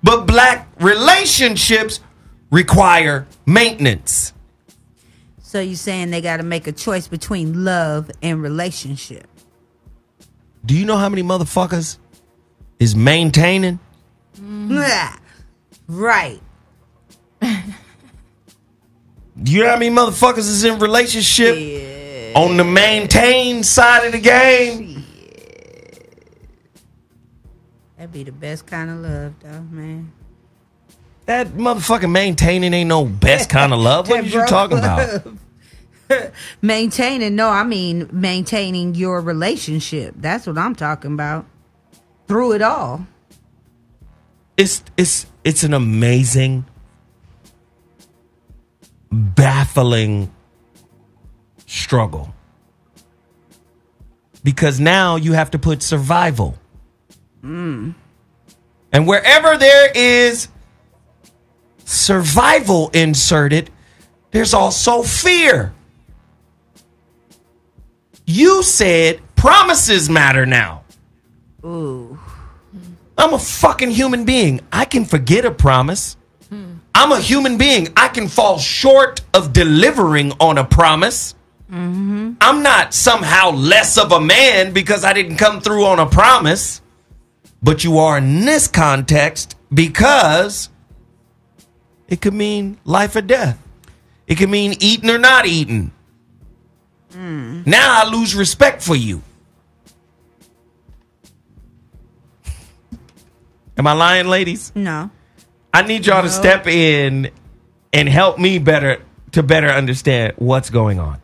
A: But black relationships require maintenance.
I: So you're saying they got to make a choice between love and relationship.
A: Do you know how many motherfuckers is maintaining?
I: Right.
A: Do you know how many motherfuckers is in relationship on the maintain side of the game?
I: That'd be the best kind of love, though, man.
A: That motherfucking maintaining ain't no best kind of love. What are you talking about?
I: Maintaining, no, I mean maintaining your relationship. That's what I'm talking about. Through it all.
A: It's an amazing, baffling struggle. Because now you have to put survival. And wherever there is survival inserted, there's also fear. You said promises matter now.
I: Ooh.
A: I'm a fucking human being. I can forget a promise. I'm a human being. I can fall short of delivering on a promise. I'm not somehow less of a man because I didn't come through on a promise. But you are in this context because it could mean life or death. It could mean eating or not eating. Now I lose respect for you. Am I lying, ladies?
I: No.
A: I need y'all to step in and help me better understand what's going on.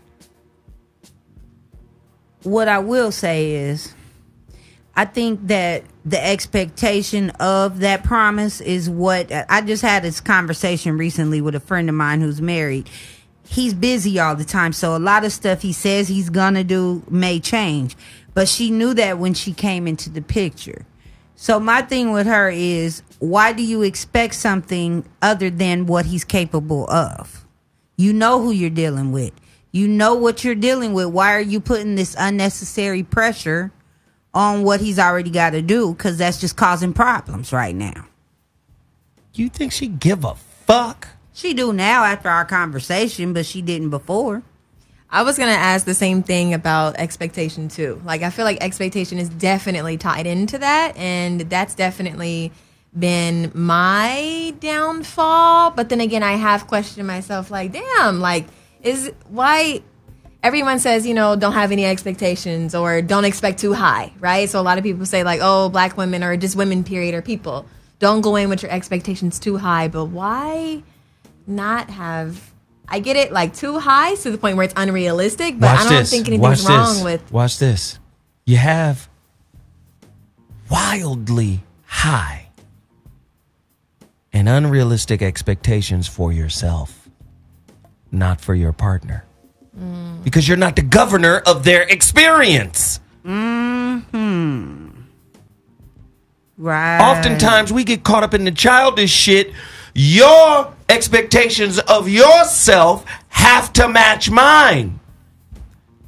I: What I will say is, I think that the expectation of that promise is what I just had this conversation recently with a friend of mine who's married. He's busy all the time, so a lot of stuff he says he's gonna do may change. But she knew that when she came into the picture. So my thing with her is, why do you expect something other than what he's capable of? You know who you're dealing with. You know what you're dealing with. Why are you putting this unnecessary pressure on what he's already got to do? Because that's just causing problems right now.
A: You think she give a fuck?
I: She do now after our conversation, but she didn't before.
J: I was going to ask the same thing about expectation too. Like, I feel like expectation is definitely tied into that, and that's definitely been my downfall. But then again, I have questioned myself, like, damn, like, why everyone says, don't have any expectations or don't expect too high, right? So a lot of people say, like, oh, black women or just women, period, or people, don't go in with your expectations too high. But why not have... I get it, like, too high to the point where it's unrealistic, but I don't think anything's wrong with...
A: Watch this. You have wildly high and unrealistic expectations for yourself, not for your partner. Because you're not the governor of their experience.
I: Right.
A: Oftentimes we get caught up in the childish shit. Your expectations of yourself have to match mine.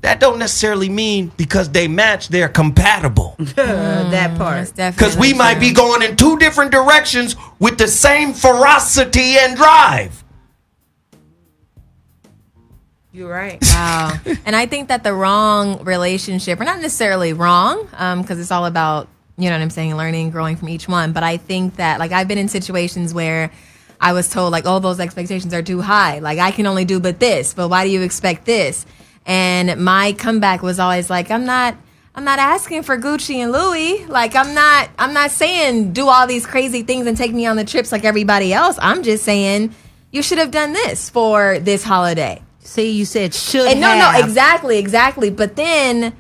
A: That don't necessarily mean because they match, they're compatible.
I: That part.
A: Because we might be going in two different directions with the same ferocity and drive.
I: You're right.
J: Wow. And I think that the wrong relationship, or not necessarily wrong, because it's all about, you know what I'm saying, learning, growing from each one. But I think that, like, I've been in situations where I was told, like, oh, those expectations are too high. Like, I can only do but this, but why do you expect this? And my comeback was always like, I'm not asking for Gucci and Louis. Like, I'm not saying do all these crazy things and take me on the trips like everybody else. I'm just saying you should have done this for this holiday.
I: See, you said should
J: and
I: have.
J: No, exactly. But then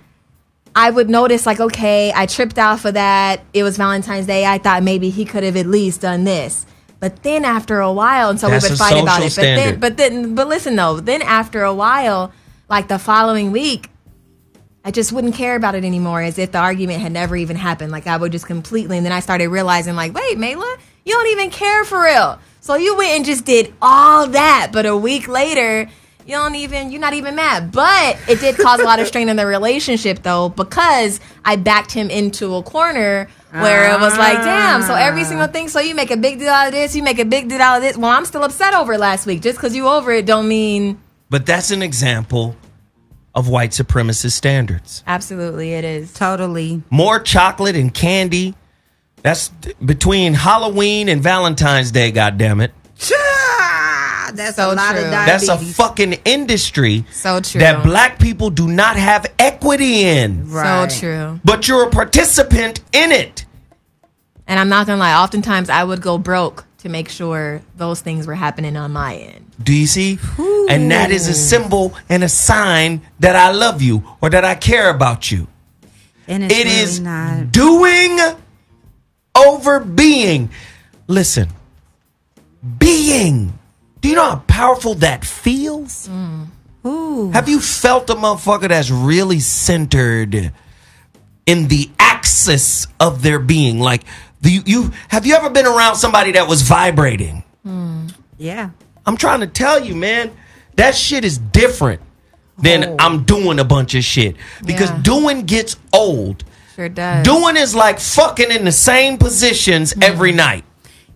J: I would notice, like, okay, I tripped out for that. It was Valentine's Day. I thought maybe he could have at least done this. But then after a while, and so
A: That's
J: we would
A: a
J: fight about
A: social
J: it.
A: standard.
J: But listen though, then after a while, like the following week, I just wouldn't care about it anymore, as if the argument had never even happened. Like, I would just completely, and then I started realizing, like, wait, Mayla, you don't even care for real. So you went and just did all that, but a week later, you're not even mad. But it did cause a lot of strain in the relationship, though, because I backed him into a corner where it was like, damn, so every single thing, so you make a big deal out of this, you make a big deal out of this. Well, I'm still upset over it last week. Just because you over it don't mean...
A: But that's an example of white supremacist standards.
J: Absolutely, it is.
I: Totally.
A: More chocolate and candy. That's between Halloween and Valentine's Day, goddammit.
I: That's
J: so
I: a lot
J: true.
I: of diabetes.
A: That's a fucking industry
J: So true.
A: that black people do not have equity in.
I: Right.
J: So true.
A: But you're a participant in it.
J: And I'm not going to lie, oftentimes I would go broke to make sure those things were happening on my end.
A: Do you see? Ooh. And that is a symbol and a sign that I love you or that I care about you.
I: And it's
A: it
I: really
A: is
I: not.
A: doing over being. Listen, being. Do you know how powerful that feels?
I: Ooh.
A: Have you felt a motherfucker that's really centered in the axis of their being? Like, have you ever been around somebody that was vibrating?
I: Yeah.
A: I'm trying to tell you, man, that shit is different than I'm doing a bunch of shit. Because doing gets old.
J: Sure does.
A: Doing is like fucking in the same positions every night.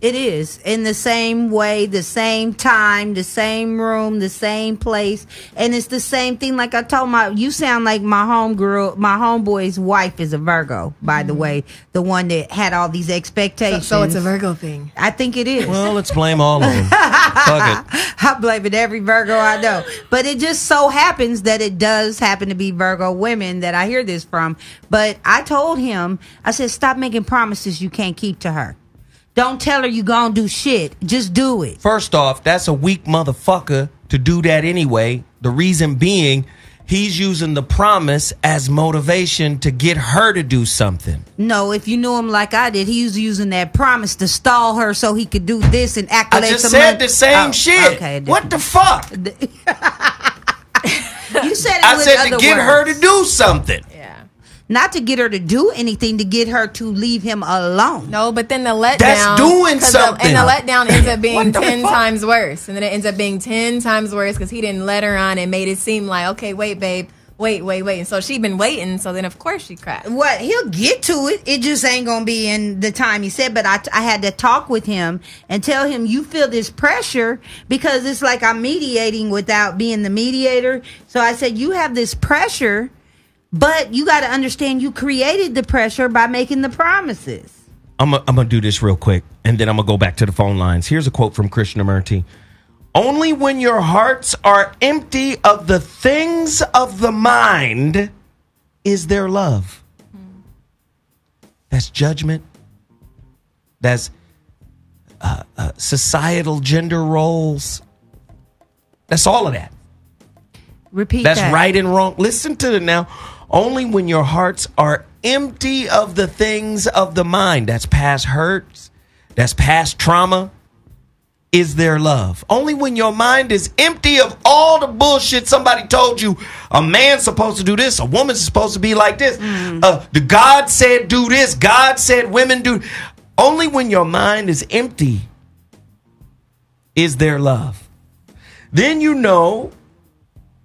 I: It is. In the same way, the same time, the same room, the same place. And it's the same thing. Like I told you sound like my homeboy's wife is a Virgo, by the way. The one that had all these expectations.
J: So it's a Virgo thing.
I: I think it is.
A: Well, let's blame all of them. Fuck it.
I: I blame it every Virgo I know. But it just so happens that it does happen to be Virgo women that I hear this from. But I told him, I said, stop making promises you can't keep to her. Don't tell her you gonna do shit. Just do it.
A: First off, that's a weak motherfucker to do that anyway. The reason being, he's using the promise as motivation to get her to do something.
I: No, if you knew him like I did, he was using that promise to stall her so he could do this and accolade.
A: I just said the same shit.
I: Okay,
A: what the fuck?
I: You said it
A: I
I: with
A: said
I: other
A: to get
I: words.
A: her to do something.
I: Not to get her to do anything, to get her to leave him alone.
J: No, but then the letdown.
A: That's doing something.
J: And the letdown ends up being 10
A: fuck?
J: times worse. And then it ends up being 10 times worse because he didn't let her on and made it seem like, okay, wait, babe. Wait. And so she'd been waiting. So then, of course, she cried.
I: What? He'll get to it. It just ain't going to be in the time he said. But I had to talk with him and tell him, you feel this pressure because it's like I'm mediating without being the mediator. So I said, you have this pressure. But you got to understand you created the pressure by making the promises.
A: I'm going to do this real quick, and then I'm going to go back to the phone lines. Here's a quote from Krishnamurti. Only when your hearts are empty of the things of the mind is there love. That's judgment. That's societal gender roles. That's all of that.
I: Repeat
A: That's
I: that.
A: right and wrong. Listen to it now. Only when your hearts are empty of the things of the mind, that's past hurts, that's past trauma, is there love. Only when your mind is empty of all the bullshit somebody told you. A man's supposed to do this, a woman's supposed to be like this. The God said do this, God said women do. Only when your mind is empty is there love. Then you know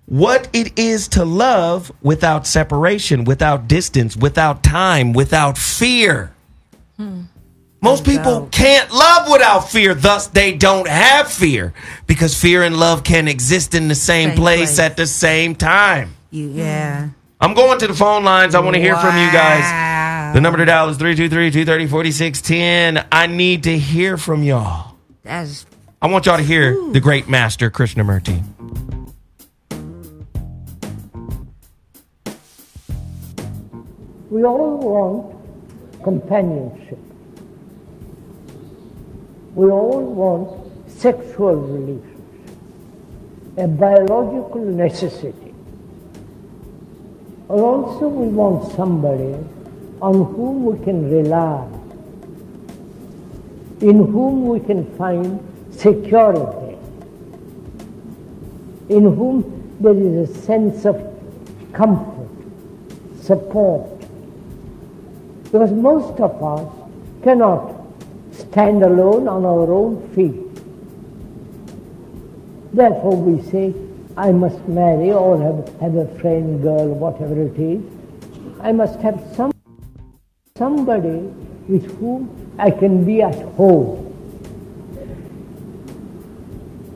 A: what it is to love without separation, without distance, without time, without fear. Most people can't love without fear, thus they don't have fear, because fear and love can exist in the same place at the same time.
I: Yeah.
A: I'm going to the phone lines. I want to hear from you guys. The number to dial is 323-230-4610. I need to hear from y'all. I want y'all to hear the great master Krishnamurti.
N: We all want companionship. We all want sexual relations, a biological necessity. And also we want somebody on whom we can rely, in whom we can find security, in whom there is a sense of comfort, support. Because most of us cannot stand alone on our own feet. Therefore we say, I must marry or have a friend, girl, whatever it is. I must have somebody with whom I can be at home.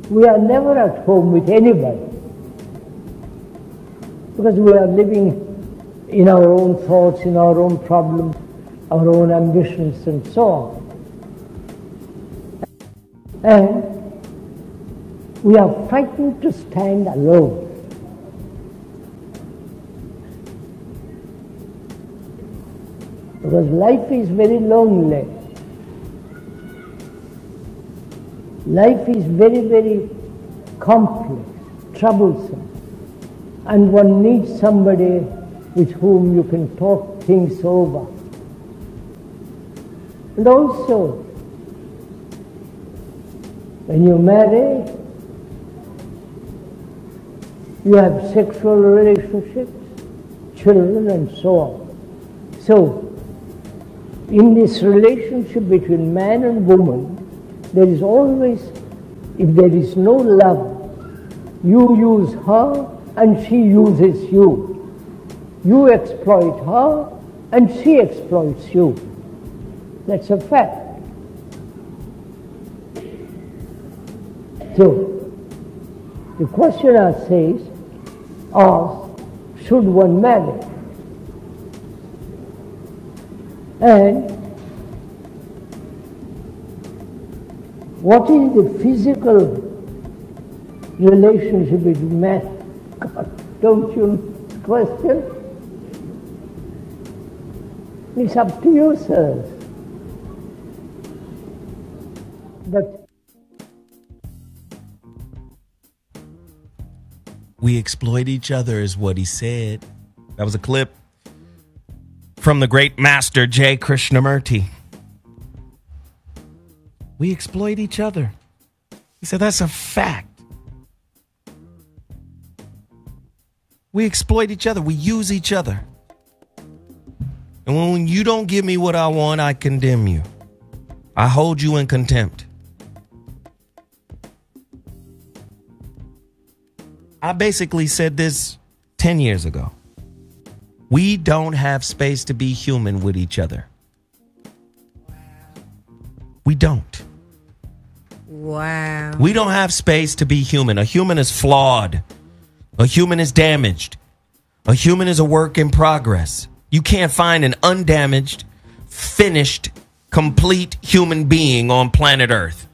N: We are never at home with anybody because we are living in our own thoughts, in our own problems, our own ambitions and so on. And we are frightened to stand alone. Because life is very lonely. Life is very, very complex, troublesome. And one needs somebody with whom you can talk things over. And also, when you marry, you have sexual relationships, children, and so on. So, in this relationship between man and woman, there is always, if there is no love, you use her and she uses you. You exploit her and she exploits you. That's a fact. So, the questioner says, should one marry? And what is the physical relationship between man? God, don't you question? It's up to you, sirs. But
A: we exploit each other is what he said. That was a clip from the great master J. Krishnamurti. We exploit each other. He said that's a fact. We exploit each other. We use each other. And when you don't give me what I want, I condemn you. I hold you in contempt. I basically said this 10 years ago. We don't have space to be human with each other. We don't.
I: Wow.
A: We don't have space to be human. A human is flawed. A human is damaged. A human is a work in progress. You can't find an undamaged, finished, complete human being on planet Earth.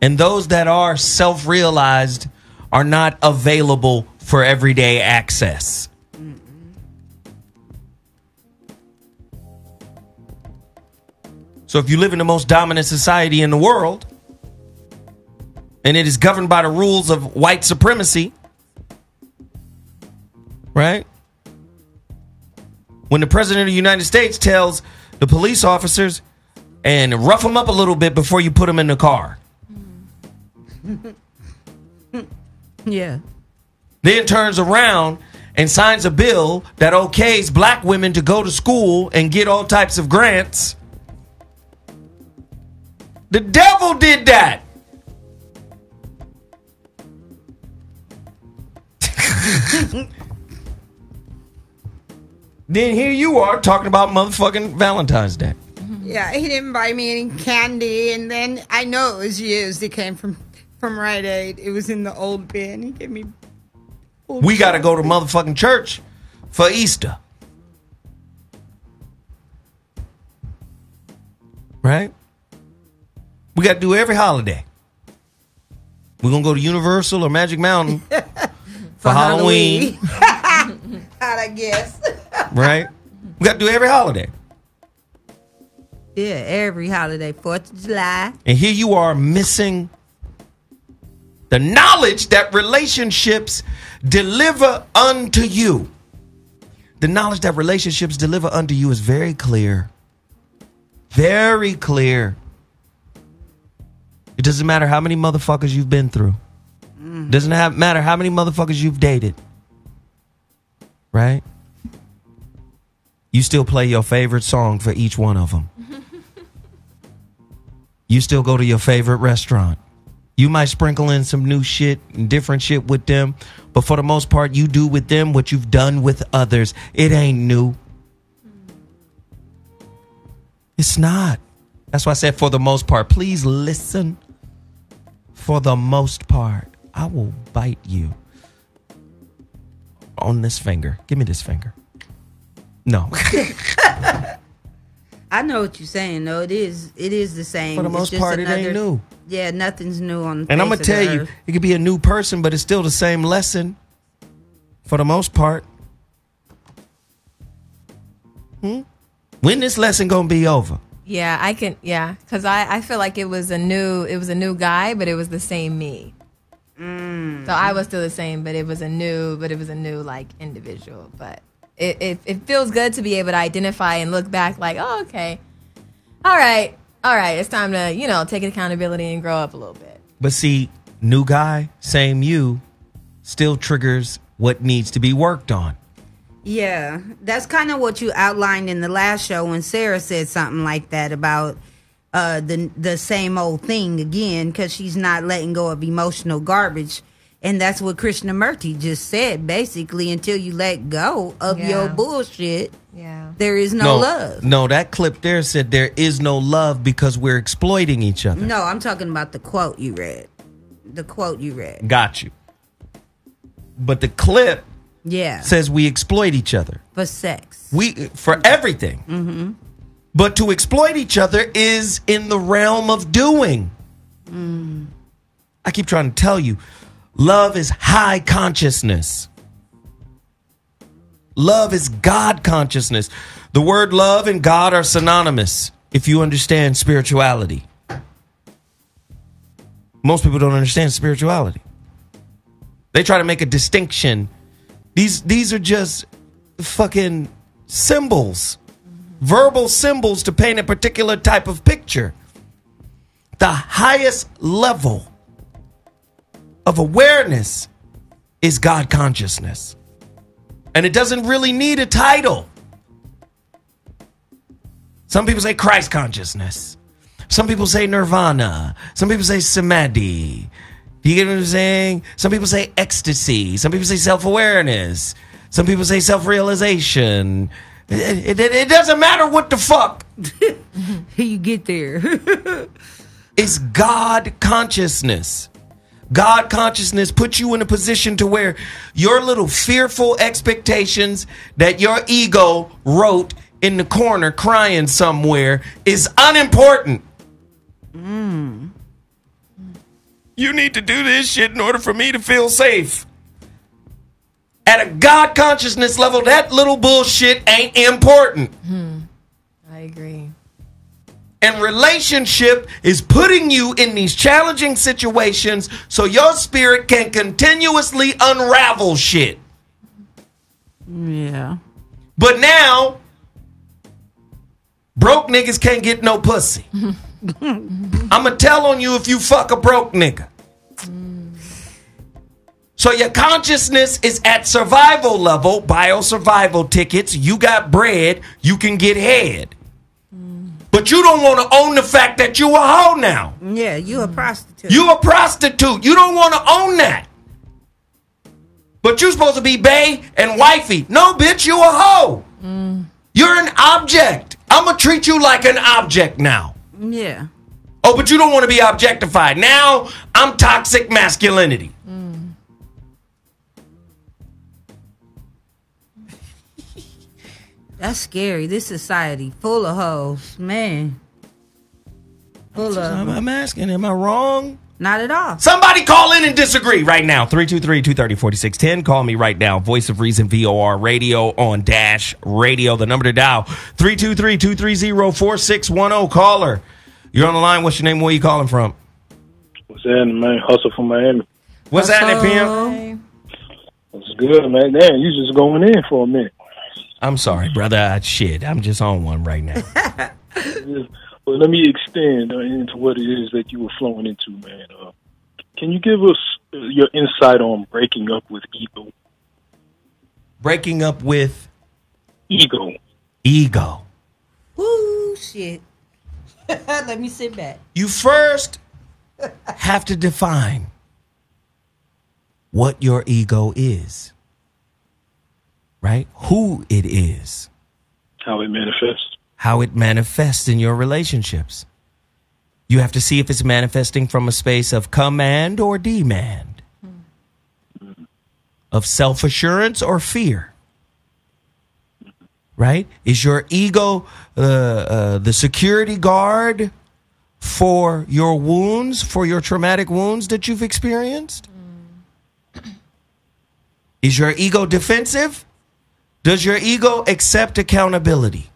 A: And those that are self-realized are not available for everyday access. So if you live in the most dominant society in the world, and it is governed by the rules of white supremacy, right? When the president of the United States tells the police officers, and rough them up a little bit before you put them in the car.
I: Yeah.
A: Then turns around and signs a bill that okays black women to go to school and get all types of grants. The devil did that. Then here you are talking about motherfucking Valentine's Day.
I: Yeah, he didn't buy me any candy, and then I know it was used. It came from Rite Aid. It was in the old bin. He gave me.
A: We got to go to motherfucking church for Easter, right? We got to do every holiday. We're gonna go to Universal or Magic Mountain for Halloween.
I: I guess.
A: Right? We got to do every holiday.
I: Yeah, every holiday, 4th of July.
A: And here you are missing the knowledge that relationships deliver unto you. The knowledge that relationships deliver unto you is very clear. Very clear. It doesn't matter how many motherfuckers you've been through. Doesn't matter how many motherfuckers you've dated. right? You still play your favorite song for each one of them. You still go to your favorite restaurant. You might sprinkle in some new shit and different shit with them, but for the most part, you do with them what you've done with others. It ain't new. It's not. That's why I said for the most part. Please listen. For the most part, I will bite you on this finger. Give me this finger. No.
I: I know what you're saying, though. It is the same.
A: For the most part, it ain't new.
I: Yeah, nothing's new on the
A: And I'm
I: face
A: going to tell
I: of the
A: you,
I: earth.
A: it could be a new person, but it's still the same lesson. For the most part. When this lesson going to be over?
J: Yeah, I can. Yeah, because I feel like it was a new guy, but it was the same me. So I was still the same, but it was a new like individual. But it feels good to be able to identify and look back like, oh, okay, all right, it's time to take accountability and grow up a little bit.
A: But see, new guy, same you, still triggers what needs to be worked on.
I: Yeah, that's kind of what you outlined in the last show when Sarah said something like that about the same old thing again, because she's not letting go of emotional garbage. And that's what Krishnamurti just said, basically, until you let go of your bullshit, there is no love.
A: No, that clip there said there is no love because we're exploiting each other.
I: No, I'm talking about the quote you read.
A: Got you. But the clip says we exploit each other.
I: For sex.
A: For everything.
I: Mm-hmm.
A: But to exploit each other is in the realm of doing. I keep trying to tell you, love is high consciousness. Love is God consciousness. The word love and God are synonymous if you understand spirituality. Most people don't understand spirituality. They try to make a distinction. These are just fucking symbols, verbal symbols to paint a particular type of picture. The highest level of awareness is God consciousness. And it doesn't really need a title. Some people say Christ consciousness. Some people say nirvana. Some people say samadhi. You get what I'm saying? Some people say ecstasy. Some people say self-awareness. Some people say self-realization. It doesn't matter what the fuck.
I: You get there.
A: It's God consciousness. God consciousness puts you in a position to where your little fearful expectations that your ego wrote in the corner crying somewhere is unimportant. You need to do this shit in order for me to feel safe. At a God consciousness level, that little bullshit ain't important.
J: I agree.
A: And relationship is putting you in these challenging situations so your spirit can continuously unravel shit.
I: Yeah.
A: But now, broke niggas can't get no pussy. I'ma tell on you if you fuck a broke nigga. So your consciousness is at survival level, bio-survival tickets. You got bread, you can get head. But you don't want to own the fact that you a hoe now.
I: Yeah, you a prostitute.
A: You a prostitute. You don't want to own that. But you supposed to be bae and wifey. No, bitch, you a hoe. You're an object. I'm going to treat you like an object now.
I: Yeah.
A: Oh, but you don't want to be objectified. Now I'm toxic masculinity.
I: That's scary. This society full of hoes, man. Full of.
A: I'm asking, am I wrong?
I: Not at all.
A: Somebody call in and disagree right now. 323-230-4610. Call me right now. Voice of Reason, VOR Radio on Dash Radio. The number to dial, 323-230-4610. Caller, you're on the line. What's your name? Where you calling from?
O: What's happening, man? Hustle from Miami.
A: What's happening, Pim?
O: What's good, man? Damn, you just going in for a minute.
A: I'm sorry, brother. Shit, I'm just on one right now.
O: Well, let me extend into what it is that you were flowing into, man. Can you give us your insight on breaking up with ego?
A: breaking up with
O: ego.
A: Ego.
I: Woo, shit. Let me sit back.
A: You first have to define what your ego is, right? Who it is.
O: How it manifests.
A: How it manifests in your relationships. You have to see if it's manifesting from a space of command or demand, of self-assurance or fear, right? Is your ego the security guard for your wounds, for your traumatic wounds that you've experienced? Is your ego defensive? Does your ego accept accountability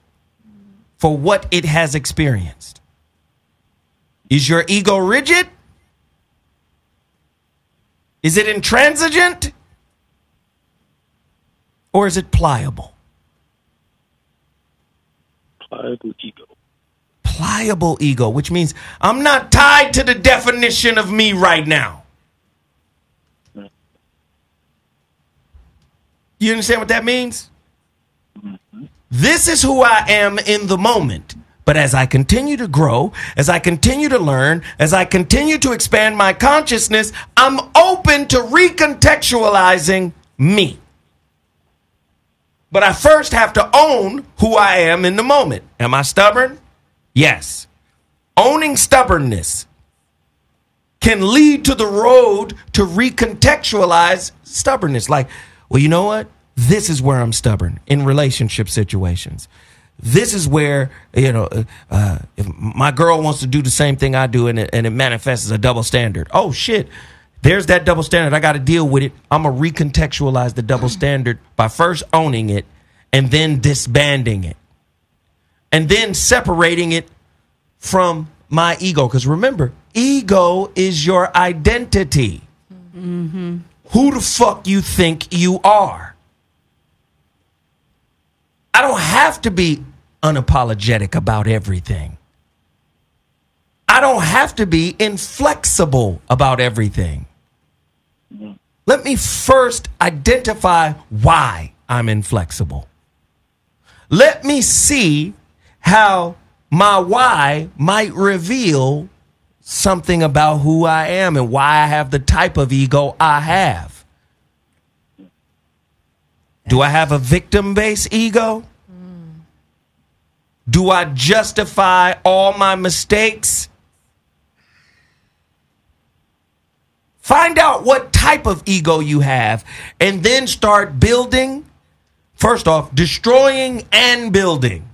A: for what it has experienced? Is your ego rigid? Is it intransigent? Or is it pliable?
O: Pliable ego.
A: Pliable ego, which means I'm not tied to the definition of me right now. You understand what that means? This is who I am in the moment. But as I continue to grow, as I continue to learn, as I continue to expand my consciousness, I'm open to recontextualizing me. But I first have to own who I am in the moment. Am I stubborn? Yes. Owning stubbornness can lead to the road to recontextualize stubbornness. Like, well, you know what? This is where I'm stubborn in relationship situations. This is where, if my girl wants to do the same thing I do and it manifests as a double standard. Oh, shit. There's that double standard. I got to deal with it. I'm going to recontextualize the double standard by first owning it and then disbanding it. And then separating it from my ego. Because remember, ego is your identity. Mm-hmm. Who the fuck you think you are? I don't have to be unapologetic about everything. I don't have to be inflexible about everything. Let me first identify why I'm inflexible. Let me see how my why might reveal something about who I am and why I have the type of ego I have. Do I have a victim-based ego? Do I justify all my mistakes? Find out what type of ego you have and then start building. First off, destroying and building.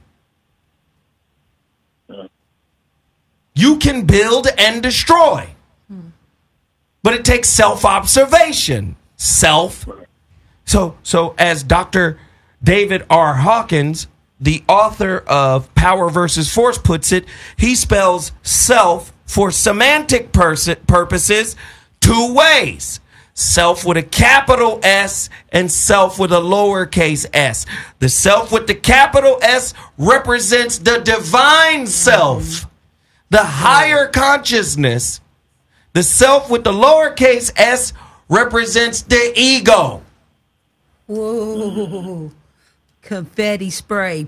A: You can build and destroy. But it takes self-observation. So as Dr. David R. Hawkins, the author of Power versus Force, puts it, he spells self for semantic purposes two ways. Self with a capital S and self with a lowercase s. The self with the capital S represents the divine self, the higher consciousness. The self with the lowercase s represents the ego.
I: Whoa. Confetti spray.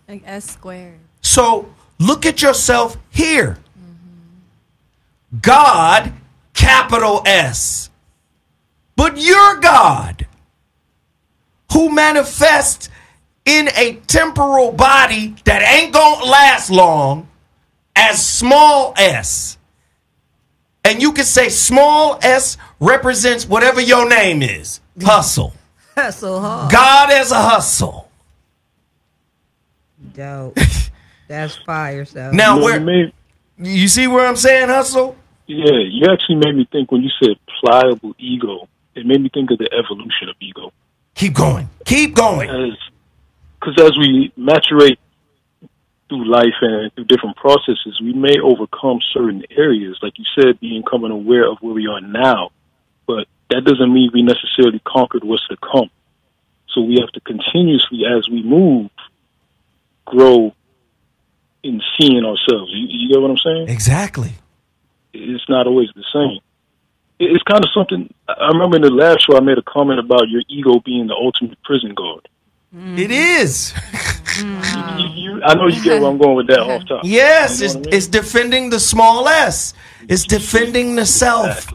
J: Like S squared.
A: So look at yourself here. God, capital S. But you're God, who manifests in a temporal body that ain't gonna last long as small s. And you can say small s represents whatever your name is. Hustle.
I: Hustle hard.
A: God as a hustle.
I: Dope. That's fire stuff.
A: Now, you see where I'm saying hustle?
O: Yeah, you actually made me think when you said pliable ego. It made me think of the evolution of ego.
A: Keep going. Keep going.
O: Because as we maturate through life and through different processes, we may overcome certain areas. Like you said, becoming aware of where we are now. But that doesn't mean we necessarily conquered what's to come. So we have to continuously, as we move, grow in seeing ourselves. You get what I'm saying?
A: Exactly.
O: It's not always the same. it's kind of something. I remember in the last show I made a comment about your ego being the ultimate prison guard.
A: It is.
O: I know you get where I'm going with that off top.
A: Yes,
O: You know what I mean?
A: it's defending the small s. It's defending the self.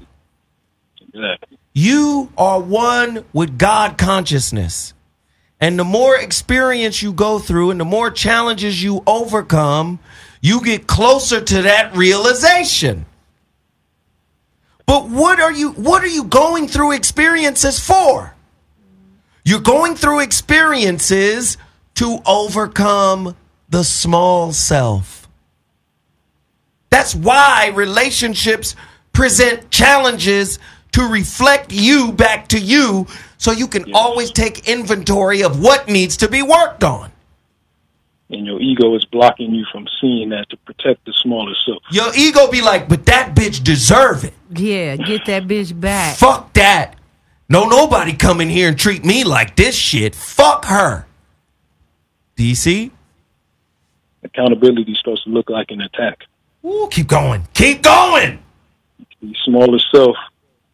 O: Exactly.
A: You are one with God consciousness. And the more experience you go through and the more challenges you overcome, you get closer to that realization. But what are you going through experiences for? You're going through experiences to overcome the small self. That's why relationships present challenges to reflect you back to you, so you can always take inventory of what needs to be worked on.
O: And your ego is blocking you from seeing that to protect the smaller self.
A: Your ego be like, but that bitch deserve it.
I: Yeah, get that bitch back.
A: Fuck that. No, nobody come in here and treat me like this shit. Fuck her. Do you see?
O: Accountability starts to look like an attack.
A: Ooh, keep going. Keep going.
O: The smaller self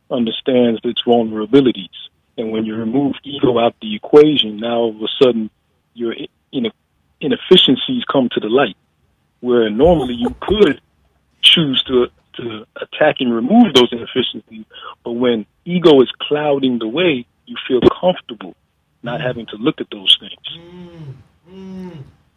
O: understands its vulnerabilities. And when you remove ego out the equation, now all of a sudden your inefficiencies come to the light, where normally you could choose to attack and remove those inefficiencies. But when ego is clouding the way, you feel comfortable not having to look at those things.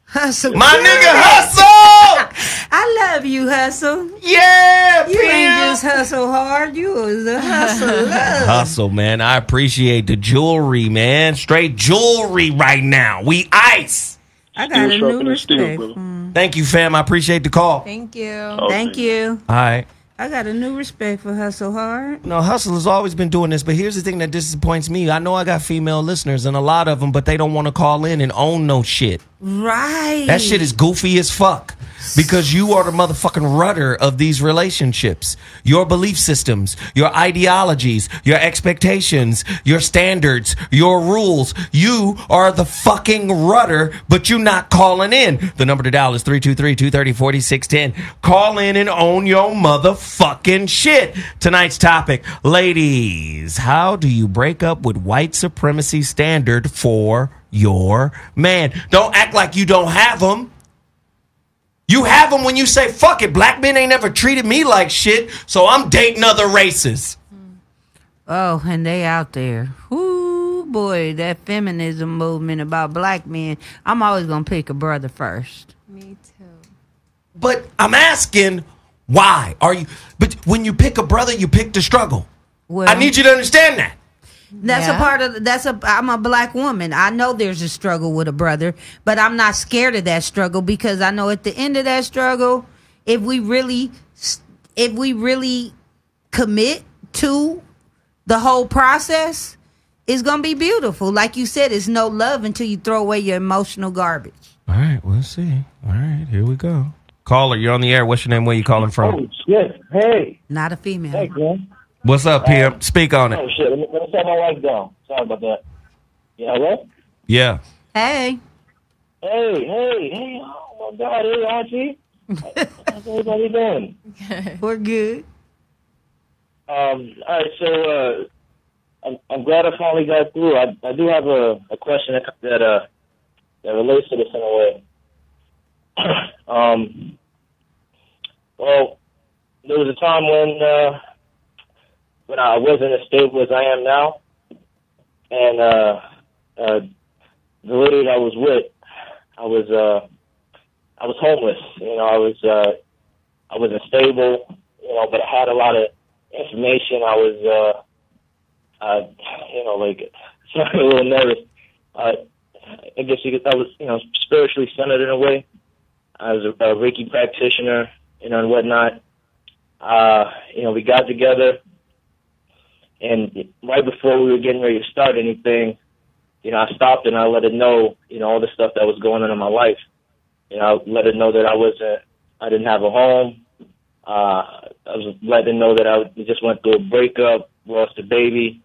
I: Hustle.
A: My nigga Hustle!
I: I love you, Hustle.
A: Yeah,
I: you ain't just hustle hard. You was a hustler.
A: Hustle, man. I appreciate the jewelry, man. Straight jewelry right now. We ice.
I: I got a new respect.
A: Thank you, fam. I appreciate the call.
J: Thank you.
I: Thank you.
A: All right.
I: I got a new respect for Hustle Hard.
A: No, Hustle has always been doing this, but here's the thing that disappoints me. I know I got female listeners, and a lot of them, but they don't want to call in and own no shit.
I: Right.
A: That shit is goofy as fuck. Because you are the motherfucking rudder of these relationships. Your belief systems, your ideologies, your expectations, your standards, your rules. You are the fucking rudder, but you not calling in. The number to dial is 323-230-4610. Call in and own your motherfucking shit. Tonight's topic, ladies, how do you break up with white supremacy standard for your man? Don't act like you don't have them. You have them when you say, fuck it, black men ain't never treated me like shit, so I'm dating other races.
I: Oh, and they out there. Ooh, boy, that feminism movement about black men. I'm always going to pick a brother first.
J: Me too.
A: But I'm asking, why? But when you pick a brother, you pick the struggle.
I: Well,
A: I need you to understand that.
I: That's a part of I'm a black woman. I know there's a struggle with a brother, but I'm not scared of that struggle because I know at the end of that struggle, if we really commit to the whole process, it's going to be beautiful. Like you said, it's no love until you throw away your emotional garbage.
A: All right, we'll see. All right, here we go. Caller, you're on the air. What's your name? Where you calling from?
P: Oh, shit. Hey.
I: Not a female.
P: Hey, man.
A: What's up, PM? Speak on it.
P: Oh, shit. Let me set my wife down. Sorry about that. Yeah, hello?
A: Yeah.
I: Hey.
P: Hey. Oh, my God. Hey, Auntie. How's everybody doing?
I: We're good.
P: All right, so I'm glad I finally got through. I do have a question that relates to this in a way. Well, there was a time when I wasn't as stable as I am now, and the lady I was with, I was homeless. You know, I wasn't stable. You know, but I had a lot of information. I was, a little nervous. I guess I was, spiritually centered in a way. I was a Reiki practitioner, and whatnot. We got together, and right before we were getting ready to start anything, I stopped and I let her know, all the stuff that was going on in my life. I let her know that I didn't have a home. I was letting her know that I just went through a breakup, lost a baby,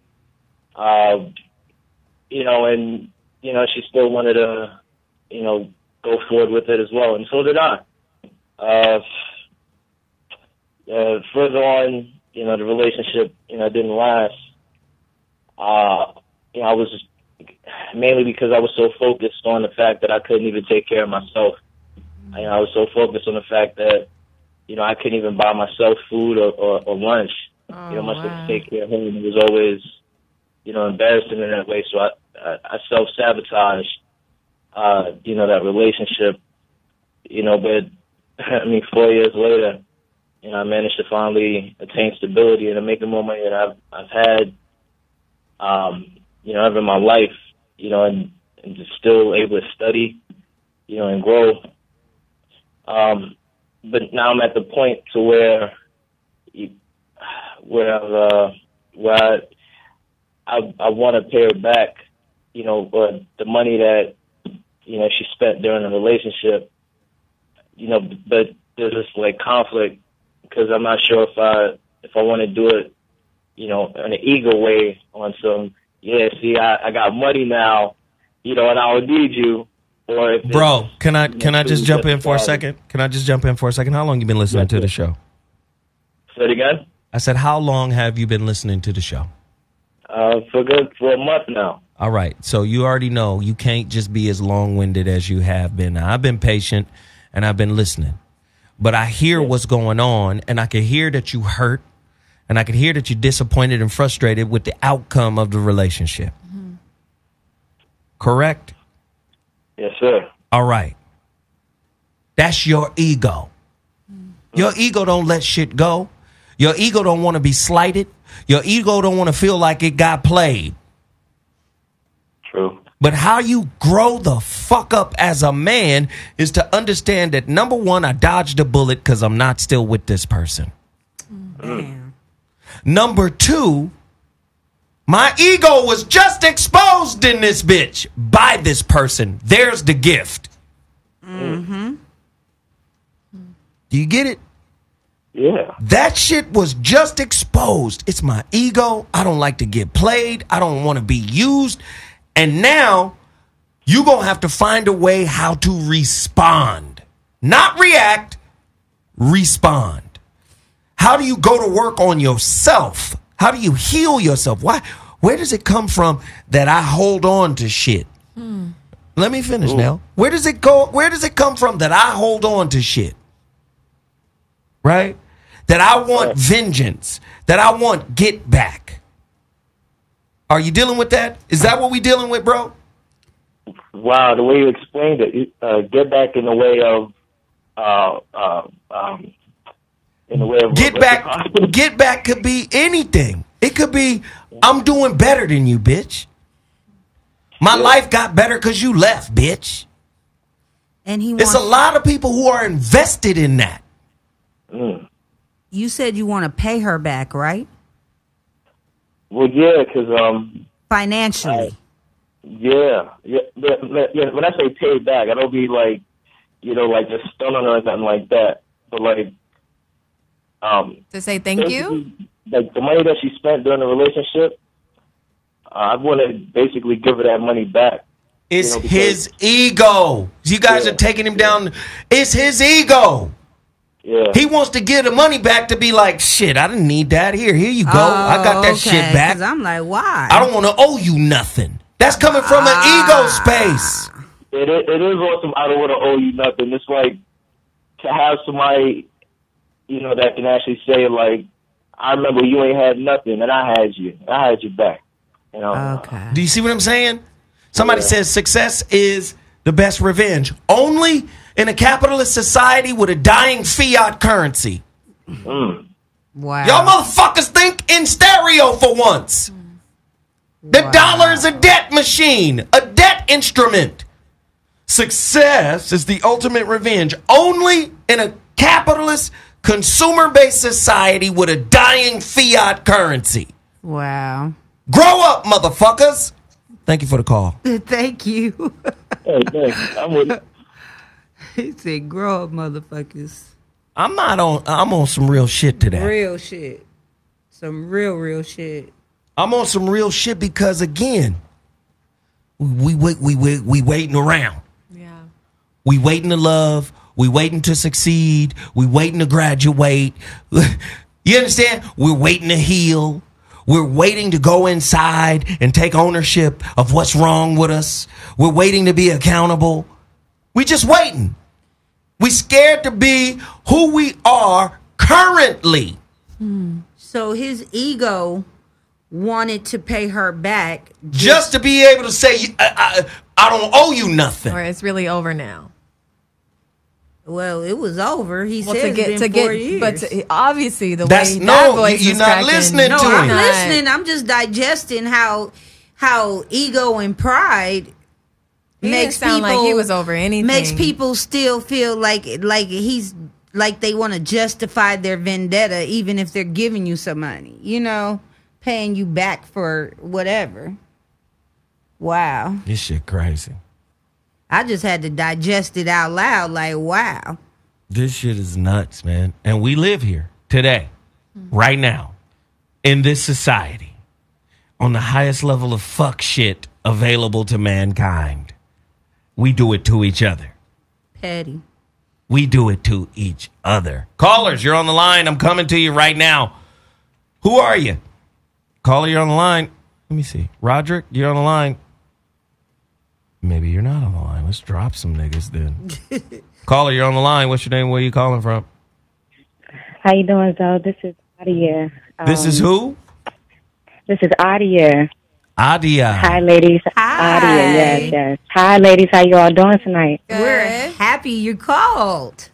P: and she still wanted to, go forward with it as well, and so did I. Further on, the relationship, didn't last, I was mainly because I was so focused on the fact that I couldn't even take care of myself. I was so focused on the fact that, I couldn't even buy myself food or lunch. Much to take care of him. It was always, embarrassing in that way. So I self-sabotaged, that relationship, but 4 years later, I managed to finally attain stability and making more money than I've had, ever in my life, and just still able to study, and grow. But now I'm at the point to where I want to pay her back, or the money that, she spent during the relationship, but there's this like conflict because I'm not sure if I want to do it, in an ego way on some, I got money now, and I don't need you. Or if
A: bro, can I just jump in for a second? Can I just jump in for a second? How long you been listening to the show?
P: Say it again?
A: I said, how long have you been listening to the show?
P: For a month now.
A: All right. So you already know you can't just be as long-winded as you have been. Now, I've been patient and I've been listening. But I hear what's going on, and I can hear that you hurt, and I can hear that you're disappointed and frustrated with the outcome of the relationship. Mm-hmm. Correct?
P: Yes, sir.
A: All right. That's your ego. Your ego don't let shit go. Your ego don't want to be slighted. Your ego don't want to feel like it got played.
P: True.
A: But how you grow the fuck up as a man is to understand that, number one, I dodged a bullet because I'm not still with this person.
I: Damn.
A: Number two, my ego was just exposed in this bitch by this person. There's the gift.
I: Mm-hmm.
A: Do you get it?
P: Yeah.
A: That shit was just exposed. It's my ego. I don't like to get played. I don't want to be used. And now you're going to have to find a way how to respond. Not react, respond. How do you go to work on yourself? How do you heal yourself? Why? Where does it come from that I hold on to shit? Let me finish now. Where does it go? Where does it come from that I hold on to shit? Right? That I want vengeance. That I want get back. Are you dealing with that? Is that what we dealing with, bro?
P: Wow, the way you explained it, get back in the way of,
A: Get back could be anything. It could be, I'm doing better than you, bitch. My life got better because you left, bitch.
I: And
A: it's a lot of people who are invested in that.
I: You said you want to pay her back, right?
P: Well, yeah, because
I: financially.
P: Yeah. When I say pay back, I don't be like, like just stunning her or nothing like that. But like,
J: to say thank you.
P: Like the money that she spent during the relationship, I want to basically give her that money back.
A: It's his ego. You guys are taking him down. It's his ego.
P: Yeah.
A: He wants to give the money back to be like, shit, I didn't need that. Here you go. I got that shit back.
I: 'Cause I'm like, why?
A: I don't want to owe you nothing. That's coming from an ego space.
P: It is awesome. I don't want to owe you nothing. It's like to have somebody, that can actually say, like, I remember you ain't had nothing, and I had you. I had you back.
I: Okay.
A: Do you see what I'm saying? Somebody says success is the best revenge. Only in a capitalist society with a dying fiat currency.
I: Wow.
A: Y'all motherfuckers think in stereo for once. The dollar is a debt machine, a debt instrument. Success is the ultimate revenge. Only in a capitalist, consumer-based society with a dying fiat currency.
I: Wow.
A: Grow up, motherfuckers. Thank you for the call.
I: Thank you.
P: Hey, thanks. I'm with it.
I: He said, grow up, motherfuckers.
A: I'm on some real shit today.
I: Real shit. Some real shit.
A: I'm on some real shit because, again, we waiting around.
J: Yeah.
A: We waiting to love. We waiting to succeed. We waiting to graduate. You understand? We're waiting to heal. We're waiting to go inside and take ownership of what's wrong with us. We're waiting to be accountable. We just waiting. We scared to be who we are currently.
I: So his ego wanted to pay her back
A: just to be able to say, I don't owe you nothing.
J: Or it's really over now.
I: Well, it was over. He said
J: to
I: it's been 4 years.
J: But obviously the
A: That's,
J: way
A: no,
J: that voice
A: you're
J: is
A: not
J: cracking,
A: listening to
I: I'm
A: him.
I: listening. I'm just digesting how ego and pride
J: He
I: makes
J: didn't sound
I: people
J: like he was over anything.
I: Makes people still feel like he's like they want to justify their vendetta, even if they're giving you some money. You know, paying you back for whatever. Wow,
A: This shit crazy.
I: I just had to digest it out loud. Like, wow.
A: This shit is nuts, man. And we live here today, right now, in this society, on the highest level of fuck shit available to mankind. We do it to each other.
I: Petty.
A: We do it to each other. Callers, you're on the line. I'm coming to you right now. Who are you? Caller, you're on the line. Let me see. Roderick, you're on the line. Maybe you're not on the line. Let's drop some niggas then. Caller, you're on the line. What's your name? Where are you calling from?
Q: How you doing, Zoe? This is Adia.
A: This is who?
Q: This is Adia.
A: Adia.
Q: Hi, ladies.
I: Hi.
Q: Adia, yes. Hi, ladies. How you all doing tonight?
I: We're happy you called.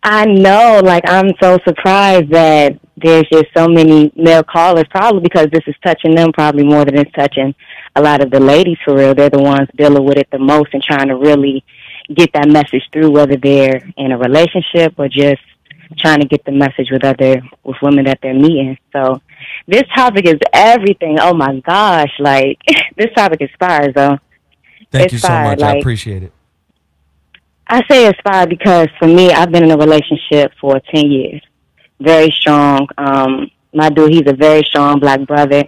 Q: I know. Like, I'm so surprised that there's just so many male callers, probably because this is touching them probably more than it's touching a lot of the ladies, for real. They're the ones dealing with it the most and trying to really get that message through, whether they're in a relationship or just trying to get the message with women that they're meeting. So this topic is everything. Oh my gosh. Like, this topic is fire, though.
A: Thank you so much. I appreciate it.
Q: I say it's fire because for me, I've been in a relationship for 10 years. Very strong. My dude, he's a very strong black brother.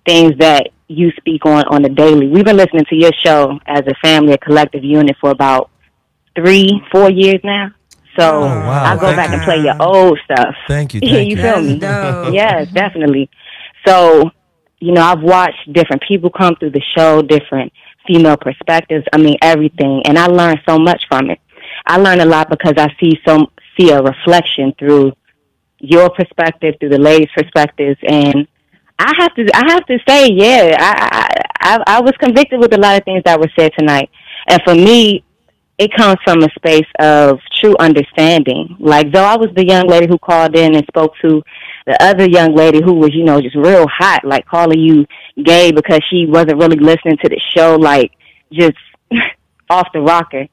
Q: Things that you speak on the daily. We've been listening to your show as a family, a collective unit for about 3-4 years now. So I go back and play your old stuff.
A: Thank you.
Q: You feel me? Yes, definitely. So, you know, I've watched different people come through the show, different female perspectives. I mean, everything. And I learned so much from it. I learned a lot because I see a reflection through your perspective, through the ladies' perspectives. And I have to say, yeah, I was convicted with a lot of things that were said tonight. And for me, it comes from a space of true understanding. Like, though I was the young lady who called in and spoke to the other young lady who was, you know, just real hot, like calling you gay because she wasn't really listening to the show, like just off the rocker.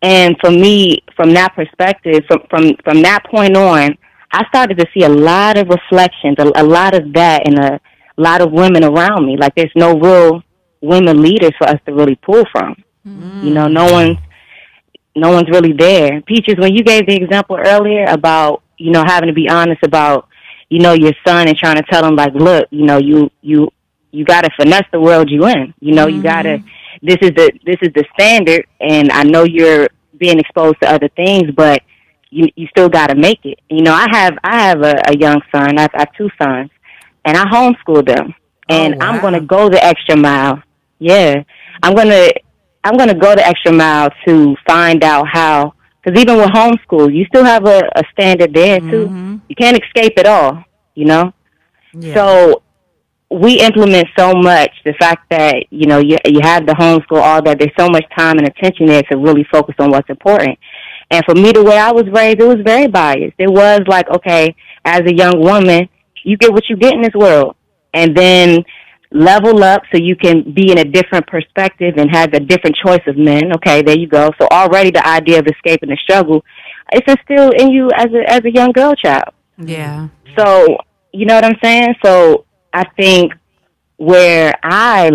Q: And for me, from that perspective, from that point on, I started to see a lot of reflections, a lot of that in a lot of women around me. Like, there's no real women leaders for us to really pull from. You know, no one's really there. Peaches, when you gave the example earlier about, you know, having to be honest about, you know, your son and trying to tell him, like, look, you know, you got to finesse the world you in. You know, you got to, this is the standard, and I know you're being exposed to other things, but you still got to make it. You know, I have a young son. I have 2 sons, and I homeschool them, and I'm going to go the extra mile. Yeah, I'm going to go the extra mile to find out how, because even with homeschool, you still have a standard there too. You can't escape it all, you know? Yeah. So we implement so much, the fact that, you know, you have the homeschool, all that, there's so much time and attention there to really focus on what's important. And for me, the way I was raised, it was very biased. It was like, okay, as a young woman, you get what you get in this world. And then level up so you can be in a different perspective and have a different choice of men. Okay, there you go. So already the idea of escaping the struggle, it's instilled in you as a young girl child.
I: Yeah.
Q: So, you know what I'm saying? So I think where I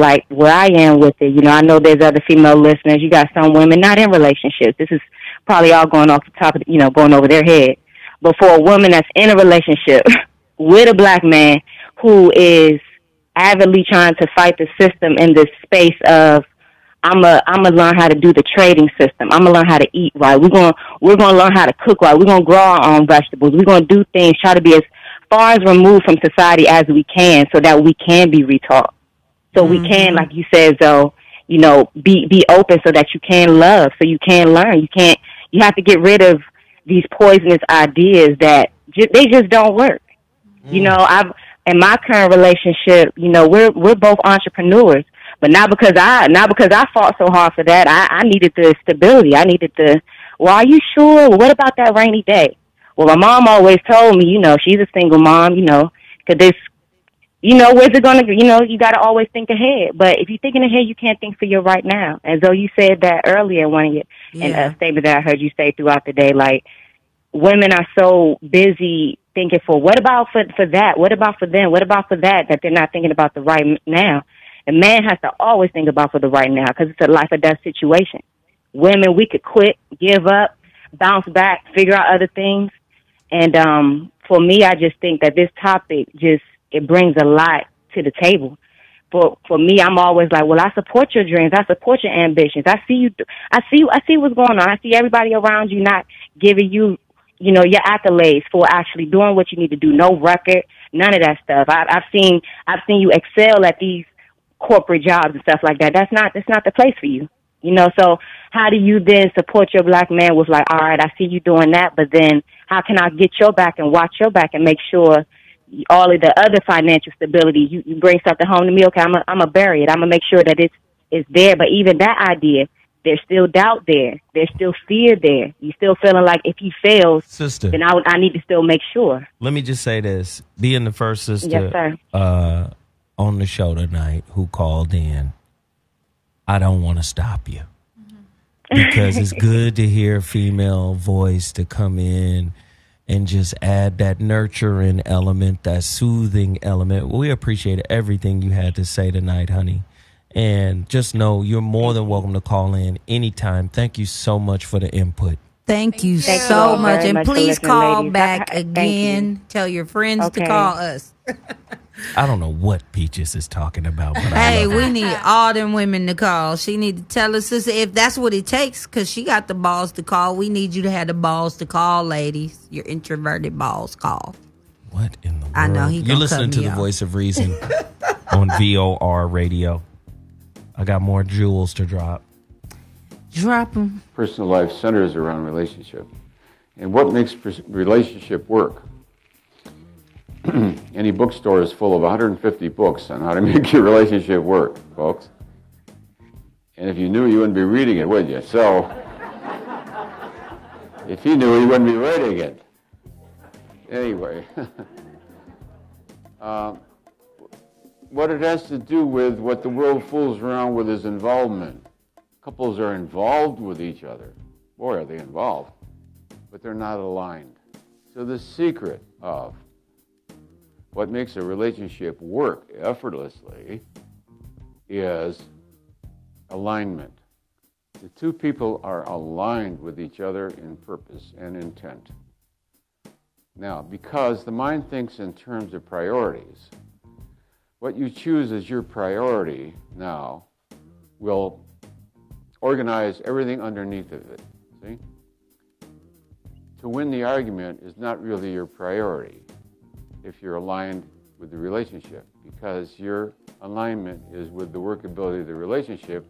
Q: am with it, you know, I know there's other female listeners. You got some women not in relationships. This is probably all going off the top of, you know, going over their head. But for a woman that's in a relationship with a black man who is avidly trying to fight the system in this space of, I'm gonna learn how to do the trading system. I'm gonna learn how to eat right. We're gonna learn how to cook right. We're gonna grow our own vegetables. We're gonna do things, try to be as far as removed from society as we can so that we can be retaught. So we can, like you said, though, you know, be open so that you can love, so you can learn. You have to get rid of these poisonous ideas that they just don't work. You know, in my current relationship, you know, we're both entrepreneurs, but not because I fought so hard for that. I needed the stability. I needed the, well, are you sure? Well, what about that rainy day? Well, my mom always told me, you know, she's a single mom, you know, because this, you know, where's it going to, you know, you got to always think ahead. But if you're thinking ahead, you can't think for your right now. As though you said that earlier in one of your in a statement that I heard you say throughout the day, like, women are so busy thinking for what about for that? What about for them? What about for that they're not thinking about the right now? And man has to always think about for the right now because it's a life or death situation. Women, we could quit, give up, bounce back, figure out other things. And for me, I just think that this topic it brings a lot to the table. For me, I'm always like, well, I support your dreams. I support your ambitions. I see you. I see what's going on. I see everybody around you not giving you, you know, your accolades for actually doing what you need to do. No record, none of that stuff. I've seen you excel at these corporate jobs and stuff like that. That's not the place for you. You know, so how do you then support your black man with like, all right, I see you doing that, but then how can I get your back and watch your back and make sure all of the other financial stability, you bring something home to me, okay, I'm gonna bury it. I'm gonna make sure that it's there. But even that idea, there's still doubt there. There's still fear there. You still feeling like if he fails,
A: sister,
Q: then I need to still make sure.
A: Let me just say this. Being the first sister
Q: Yes, sir.
A: On the show tonight who called in, I don't want to stop you. Because it's good to hear a female voice to come in and just add that nurturing element, that soothing element. We appreciate everything you had to say tonight, honey. And just know you're more than welcome to call in anytime. Thank you so much for the input.
I: Thank you so much. And please call back again. Tell your friends to call us.
A: I don't know what Peaches is talking about. But
I: hey, we need all them women to call. She need to tell us if that's what it takes, because she got the balls to call. We need you to have the balls to call, ladies. Your introverted balls call.
A: What in the world?
I: I know.
A: You're listening to the voice of reason on VORRADIO. I got more jewels to drop.
I: Drop them.
R: Personal life centers around relationship. And what makes relationship work? Any bookstore is full of 150 books on how to make your relationship work, folks. And if you knew, you wouldn't be reading it, would you? So, if you knew, you wouldn't be writing it. Anyway, what it has to do with what the world fools around with is involvement. Couples are involved with each other. Boy, are they involved. But they're not aligned. So the secret of what makes a relationship work effortlessly is alignment. The two people are aligned with each other in purpose and intent. Now, because the mind thinks in terms of priorities, what you choose as your priority now will organize everything underneath of it. See? To win the argument is not really your priority if you're aligned with the relationship, because your alignment is with the workability of the relationship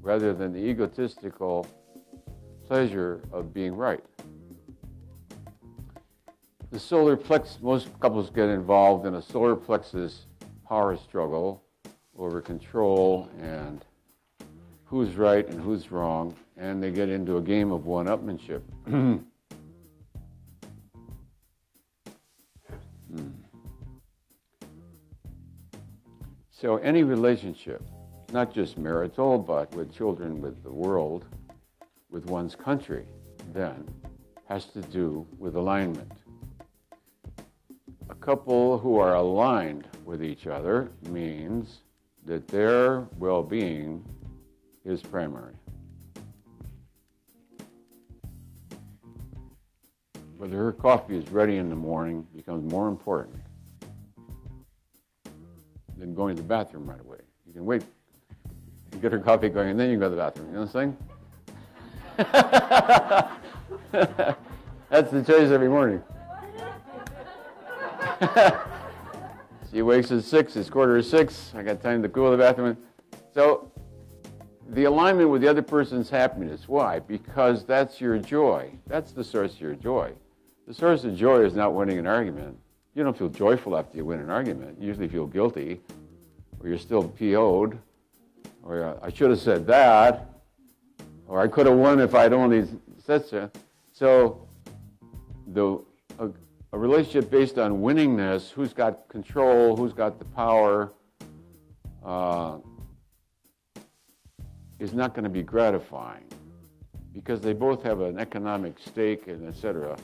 R: rather than the egotistical pleasure of being right. The solar plexus, most couples get involved in a solar plexus power struggle over control and who's right and who's wrong, and they get into a game of one-upmanship. So any relationship, not just marital, but with children, with the world, with one's country, then, has to do with alignment. A couple who are aligned with each other means that their well-being is primary. Whether her coffee is ready in the morning becomes more important than going to the bathroom right away. You can wait and get her coffee going, and then you can go to the bathroom. You know what I'm saying? That's the choice every morning. She wakes at 6, it's 5:45. I got time to go to the bathroom. So the alignment with the other person's happiness. Why? Because that's your joy. That's the source of your joy. The source of joy is not winning an argument. You don't feel joyful after you win an argument. You usually feel guilty, or you're still PO'd, or I should have said that, or I could have won if I'd only said so. So a relationship based on winningness, who's got control, who's got the power, is not going to be gratifying because they both have an economic stake and et cetera.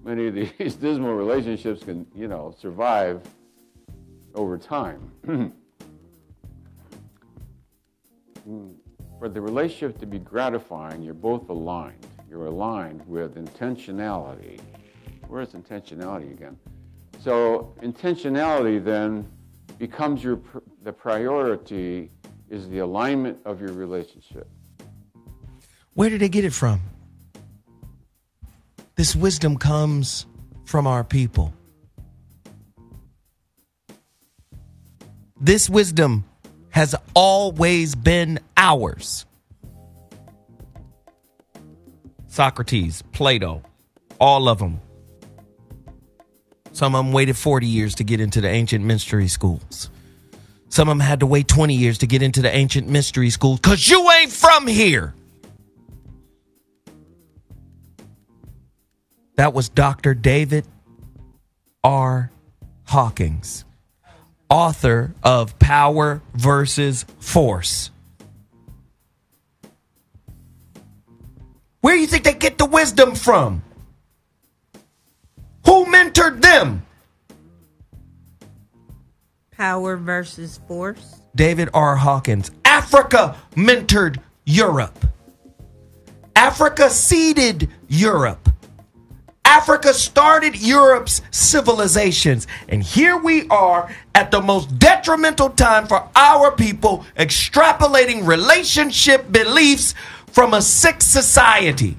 R: Many of these dismal relationships can, survive over time. For the relationship to be gratifying, you're both aligned. You're aligned with intentionality. Where's intentionality again? So intentionality then becomes the priority is the alignment of your relationship.
A: Where did they get it from? This wisdom comes from our people. This wisdom has always been ours. Socrates, Plato, all of them. Some of them waited 40 years to get into the ancient mystery schools. Some of them had to wait 20 years to get into the ancient mystery schools because you ain't from here. That was Dr. David R. Hawkins, author of Power versus Force. Where do you think they get the wisdom from? Who mentored them?
I: Power versus Force.
A: David R. Hawkins. Africa mentored Europe. Africa seeded Europe. Africa started Europe's civilizations. And here we are at the most detrimental time for our people, extrapolating relationship beliefs from a sick society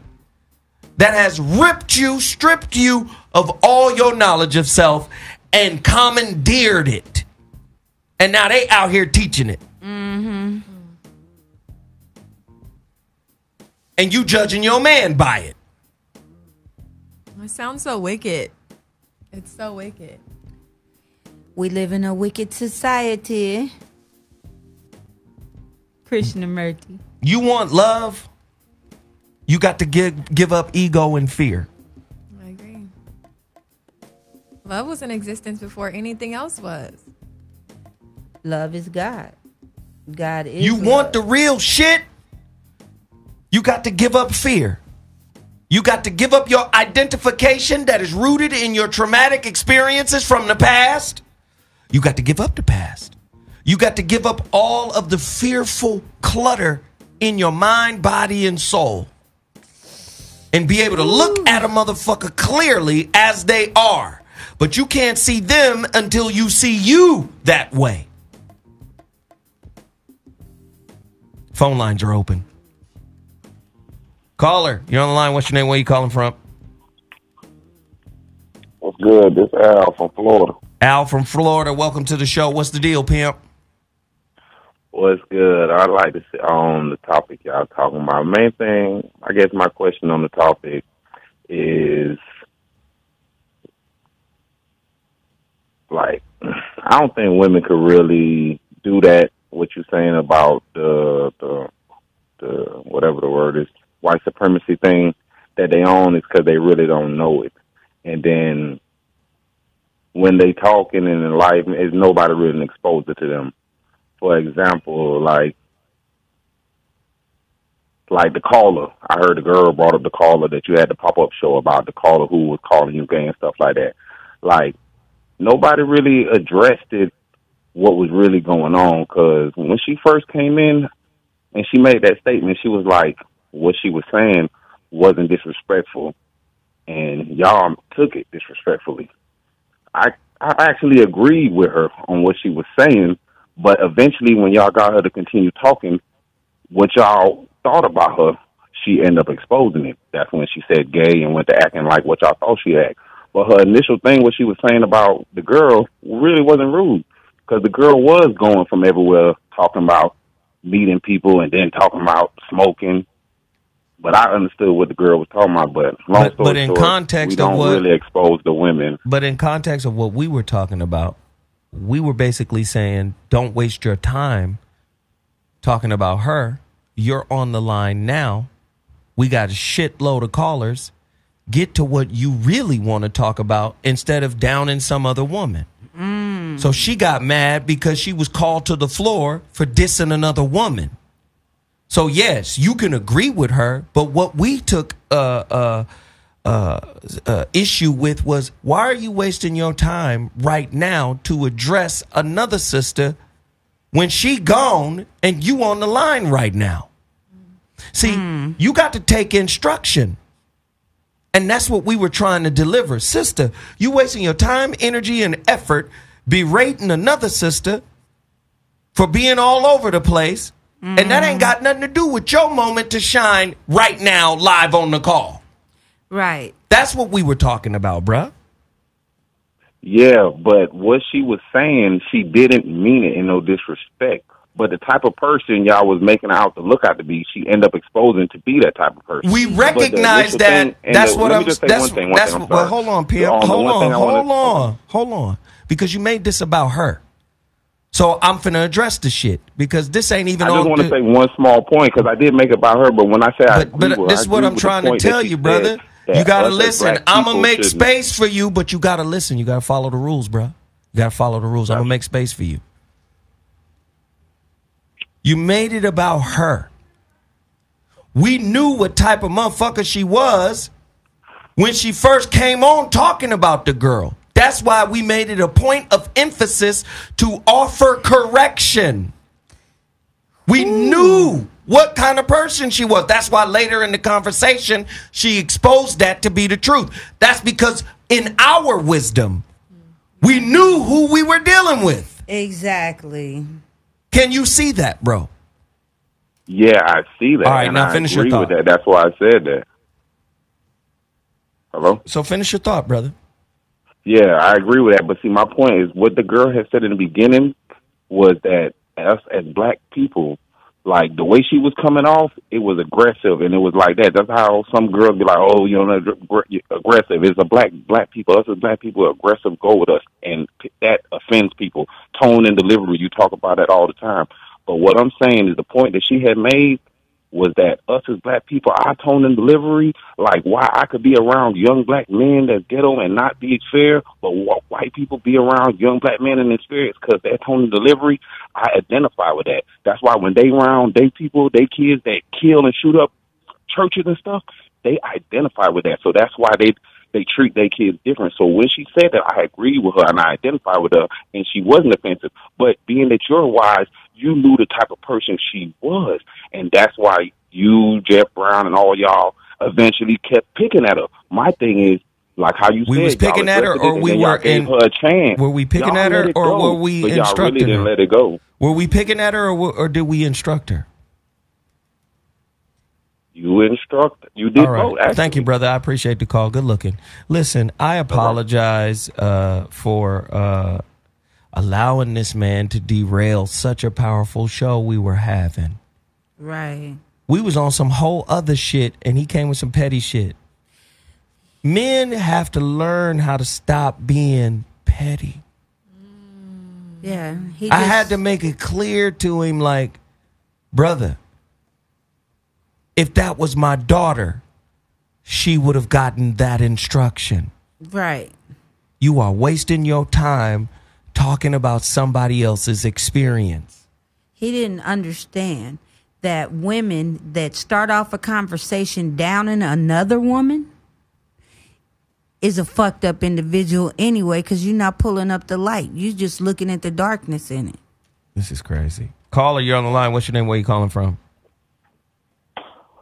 A: that has stripped you of all your knowledge of self and commandeered it. And now they out here teaching it.
I: Mm-hmm.
A: And you judging your man by it.
J: It sounds so wicked. It's so wicked.
I: We live in a wicked society. Krishnamurti.
A: You want love? You got to give up ego and fear.
J: I agree. Love was in existence before anything else was.
I: Love is God. God is
A: You
I: love.
A: want the real shit? You got to give up fear. You got to give up your identification that is rooted in your traumatic experiences from the past. You got to give up the past. You got to give up all of the fearful clutter in your mind, body, and soul. And be able to look at a motherfucker clearly as they are. But you can't see them until you see you that way. Phone lines are open. Caller, you're on the line. What's your name? Where you calling from?
S: What's good? This is Al from Florida.
A: Al from Florida. Welcome to the show. What's the deal, pimp?
S: What's good? I'd like to see on the topic y'all talking about. Main thing, I guess my question on the topic is, like, I don't think women could really do that, what you're saying about the whatever the word is, white supremacy thing that they own is because they really don't know it. And then when they talking in life, is nobody really exposed it to them. For example, like the caller. I heard the girl brought up the caller that you had the pop-up show about, the caller who was calling you gay and stuff like that. Like, nobody really addressed it, what was really going on, because when she first came in and she made that statement, she was like, what she was saying wasn't disrespectful, and y'all took it disrespectfully. I actually agreed with her on what she was saying, but eventually when y'all got her to continue talking, what y'all thought about her, she ended up exposing it. That's when she said gay and went to acting like what y'all thought she had. But her initial thing, what she was saying about the girl, really wasn't rude, because the girl was going from everywhere talking about meeting people and then talking about smoking. But I understood what the girl was talking about. But long story
A: but in
S: short,
A: context
S: we don't
A: of what,
S: really expose the women.
A: But in context of what we were talking about, we were basically saying, don't waste your time talking about her. You're on the line now. We got a shitload of callers. Get to what you really want to talk about instead of downing some other woman. So she got mad because she was called to the floor for dissing another woman. So yes, you can agree with her, but what we took issue with was, why are you wasting your time right now to address another sister when she gone and you on the line right now? See, you got to take instruction. And that's what we were trying to deliver. Sister, you wasting your time, energy, and effort berating another sister for being all over the place. And that ain't got nothing to do with your moment to shine right now, live on the call.
I: Right.
A: That's what we were talking about, bruh.
S: Yeah, but what she was saying, she didn't mean it in no disrespect. But the type of person y'all was making her out to look out to be, she ended up exposing to be that type of person.
A: We recognize that. That's what I'm. Well, hold on, Pim. Hold on. Because you made this about her. So I'm finna address the shit because this ain't even.
S: I just want to say one small point because I did make it about her, but when I say I agree with her,
A: this is what I'm trying to tell you, brother. You gotta listen. I'm gonna make space for you, but you gotta listen. You gotta follow the rules, bro. You gotta follow the rules. I'm gonna make space for you. You made it about her. We knew what type of motherfucker she was when she first came on talking about the girl. That's why we made it a point of emphasis to offer correction. We knew what kind of person she was. That's why later in the conversation, she exposed that to be the truth. That's because in our wisdom, we knew who we were dealing with.
I: Exactly.
A: Can you see that, bro?
S: Yeah, I see that.
A: All right,
S: and
A: now
S: I
A: finish
S: agree
A: your thought.
S: with that. That's why I said that. Hello?
A: So finish your thought, brother.
S: Yeah, I agree with that. But see, my point is what the girl had said in the beginning was that us as black people, like the way she was coming off, it was aggressive, and it was like that. That's how some girls be like, "Oh, you know, aggressive." It's a black people. Us as black people, aggressive go with us, and that offends people. Tone and delivery, you talk about that all the time. But what I'm saying is the point that she had made was that us as black people, our tone and delivery, like why I could be around young black men that's ghetto and not be fair, but white people be around young black men and experience because their tone and delivery, I identify with that. That's why when they around they people, they kids that kill and shoot up churches and stuff, they identify with that. So that's why they treat their kids different. So when she said that, I agree with her and I identify with her, and she wasn't offensive. But being that you're wise, you knew the type of person she was, and that's why you, Jeff Brown, and all y'all eventually kept picking at her. My thing is, like how you said,
A: we was picking at her, or we were
S: gave her a chance.
A: Were we picking at her, or were we
S: instructing her? Y'all really didn't let it go.
A: Were we picking at her, or did we instruct her?
S: You instruct. You did both. Actually.
A: Thank you, brother. I appreciate the call. Good looking. Listen, I apologize for allowing this man to derail such a powerful show we were having.
I: Right.
A: We was on some whole other shit, and he came with some petty shit. Men have to learn how to stop being petty.
I: Yeah.
A: I had to make it clear to him, like, brother, if that was my daughter, she would have gotten that instruction.
I: Right.
A: You are wasting your time talking about somebody else's experience.
I: He didn't understand that women that start off a conversation downing another woman is a fucked up individual anyway, because you're not pulling up the light. You're just looking at the darkness in it.
A: This is crazy. Caller, you're on the line. What's your name? Where you calling from?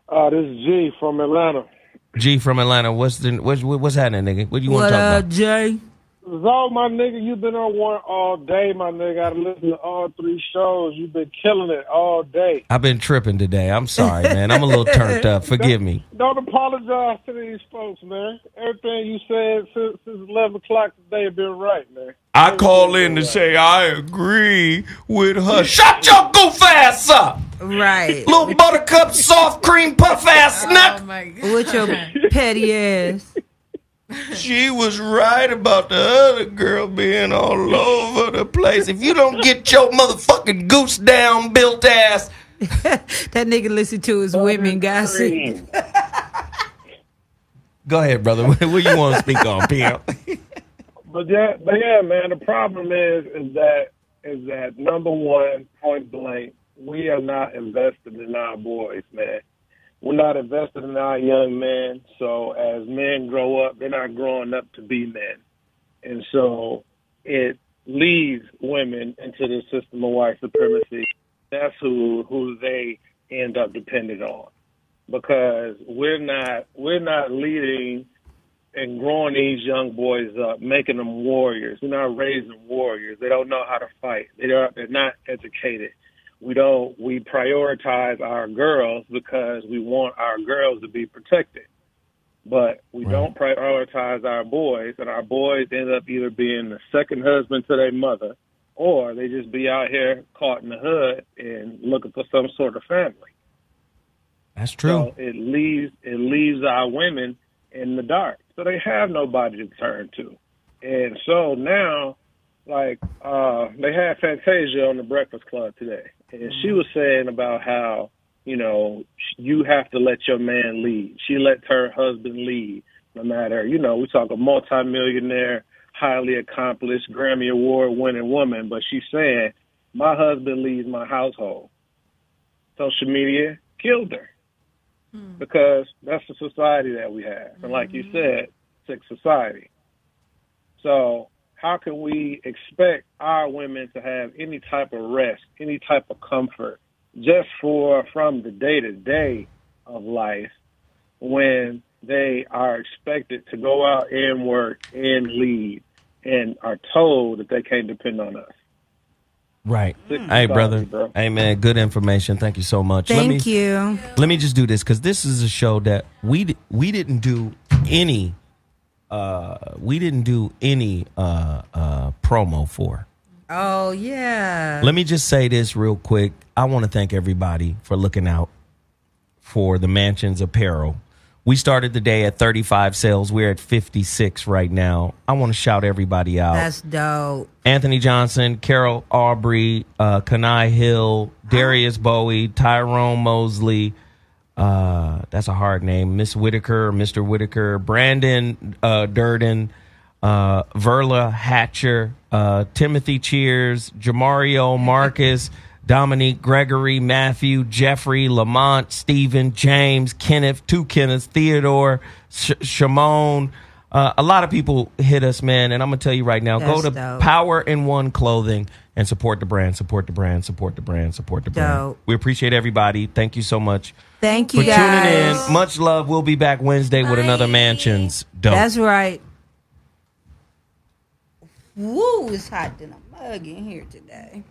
T: This is G from Atlanta.
A: G from Atlanta. What's happening, nigga? What do you want to talk about?
I: Jay?
T: Zo, my nigga, you've been on one all day, my nigga. I listen to all 3 shows. You've been killing it all day.
A: I've been tripping today. I'm sorry, man. I'm a little turned up. Forgive me.
T: Don't apologize to these folks, man. Everything you said since 11 o'clock today has been right, man.
A: I call in to say I agree with her. Shut your goof ass up!
I: Right.
A: Little buttercup, soft cream puff ass nut.
J: Oh my God.
I: With your petty ass.
A: She was right about the other girl being all over the place. If you don't get your motherfucking goose down built ass.
I: That nigga listen to his women gossip.
A: Go ahead, brother. What do you want to speak on, Pimp?
T: But yeah, man. The problem is that number one, point blank, we are not invested in our boys, man. We're not invested in our young men. So as men grow up, they're not growing up to be men, and so it leads women into the system of white supremacy. That's who they end up dependent on, because we're not leading and growing these young boys up, making them warriors. We're not raising warriors. They don't know how to fight. They're not educated. We prioritize our girls because we want our girls to be protected. But we don't prioritize our boys, and our boys end up either being the second husband to their mother, or they just be out here caught in the hood and looking for some sort of family.
A: That's true.
T: So it leaves our women in the dark. So they have nobody to turn to. And so now, like, they had Fantasia on the Breakfast Club today. And she was saying about how, you have to let your man lead. She let her husband lead, no matter, we talk a multimillionaire, highly accomplished, Grammy Award-winning woman, but she's saying, my husband leads my household. Social media killed her. Because that's the society that we have. And like you said, sick society. So how can we expect our women to have any type of rest, any type of comfort, just from the day-to-day of life, when they are expected to go out and work and lead and are told that they can't depend on us?
A: Right. Hey, brother.
T: Bro.
A: Hey, man, good information. Thank you so much.
I: Thank you.
A: Let me just do this, because this is a show that we didn't do any promo for.
I: Oh, yeah.
A: Let me just say this real quick. I want to thank everybody for looking out for the Mansions apparel. We started the day at 35 sales. We're at 56 right now. I want to shout everybody out.
I: That's dope.
A: Anthony Johnson, Carol Aubrey, Kanai Hill, Darius Bowie, Tyrone Mosley. That's a hard name. Miss Whitaker, Mr. Whitaker, Brandon Durden, Verla Hatcher, Timothy Cheers, Jamario Marcus, Dominique Gregory, Matthew, Jeffrey, Lamont, Stephen, James, Kenneth, two Kenneths, Theodore, Shimon. A lot of people hit us, man, and I'm going to tell you right now, go to
I: dope.
A: Power in One Clothing and support the brand, support the brand, support the brand, support the brand.
I: Dope.
A: We appreciate everybody. Thank you so much.
I: Thank you,
A: for
I: guys.
A: tuning in. Much love. We'll be back Wednesday with another Mansions. Dope.
I: That's right. Woo, it's hot than a mug in here today.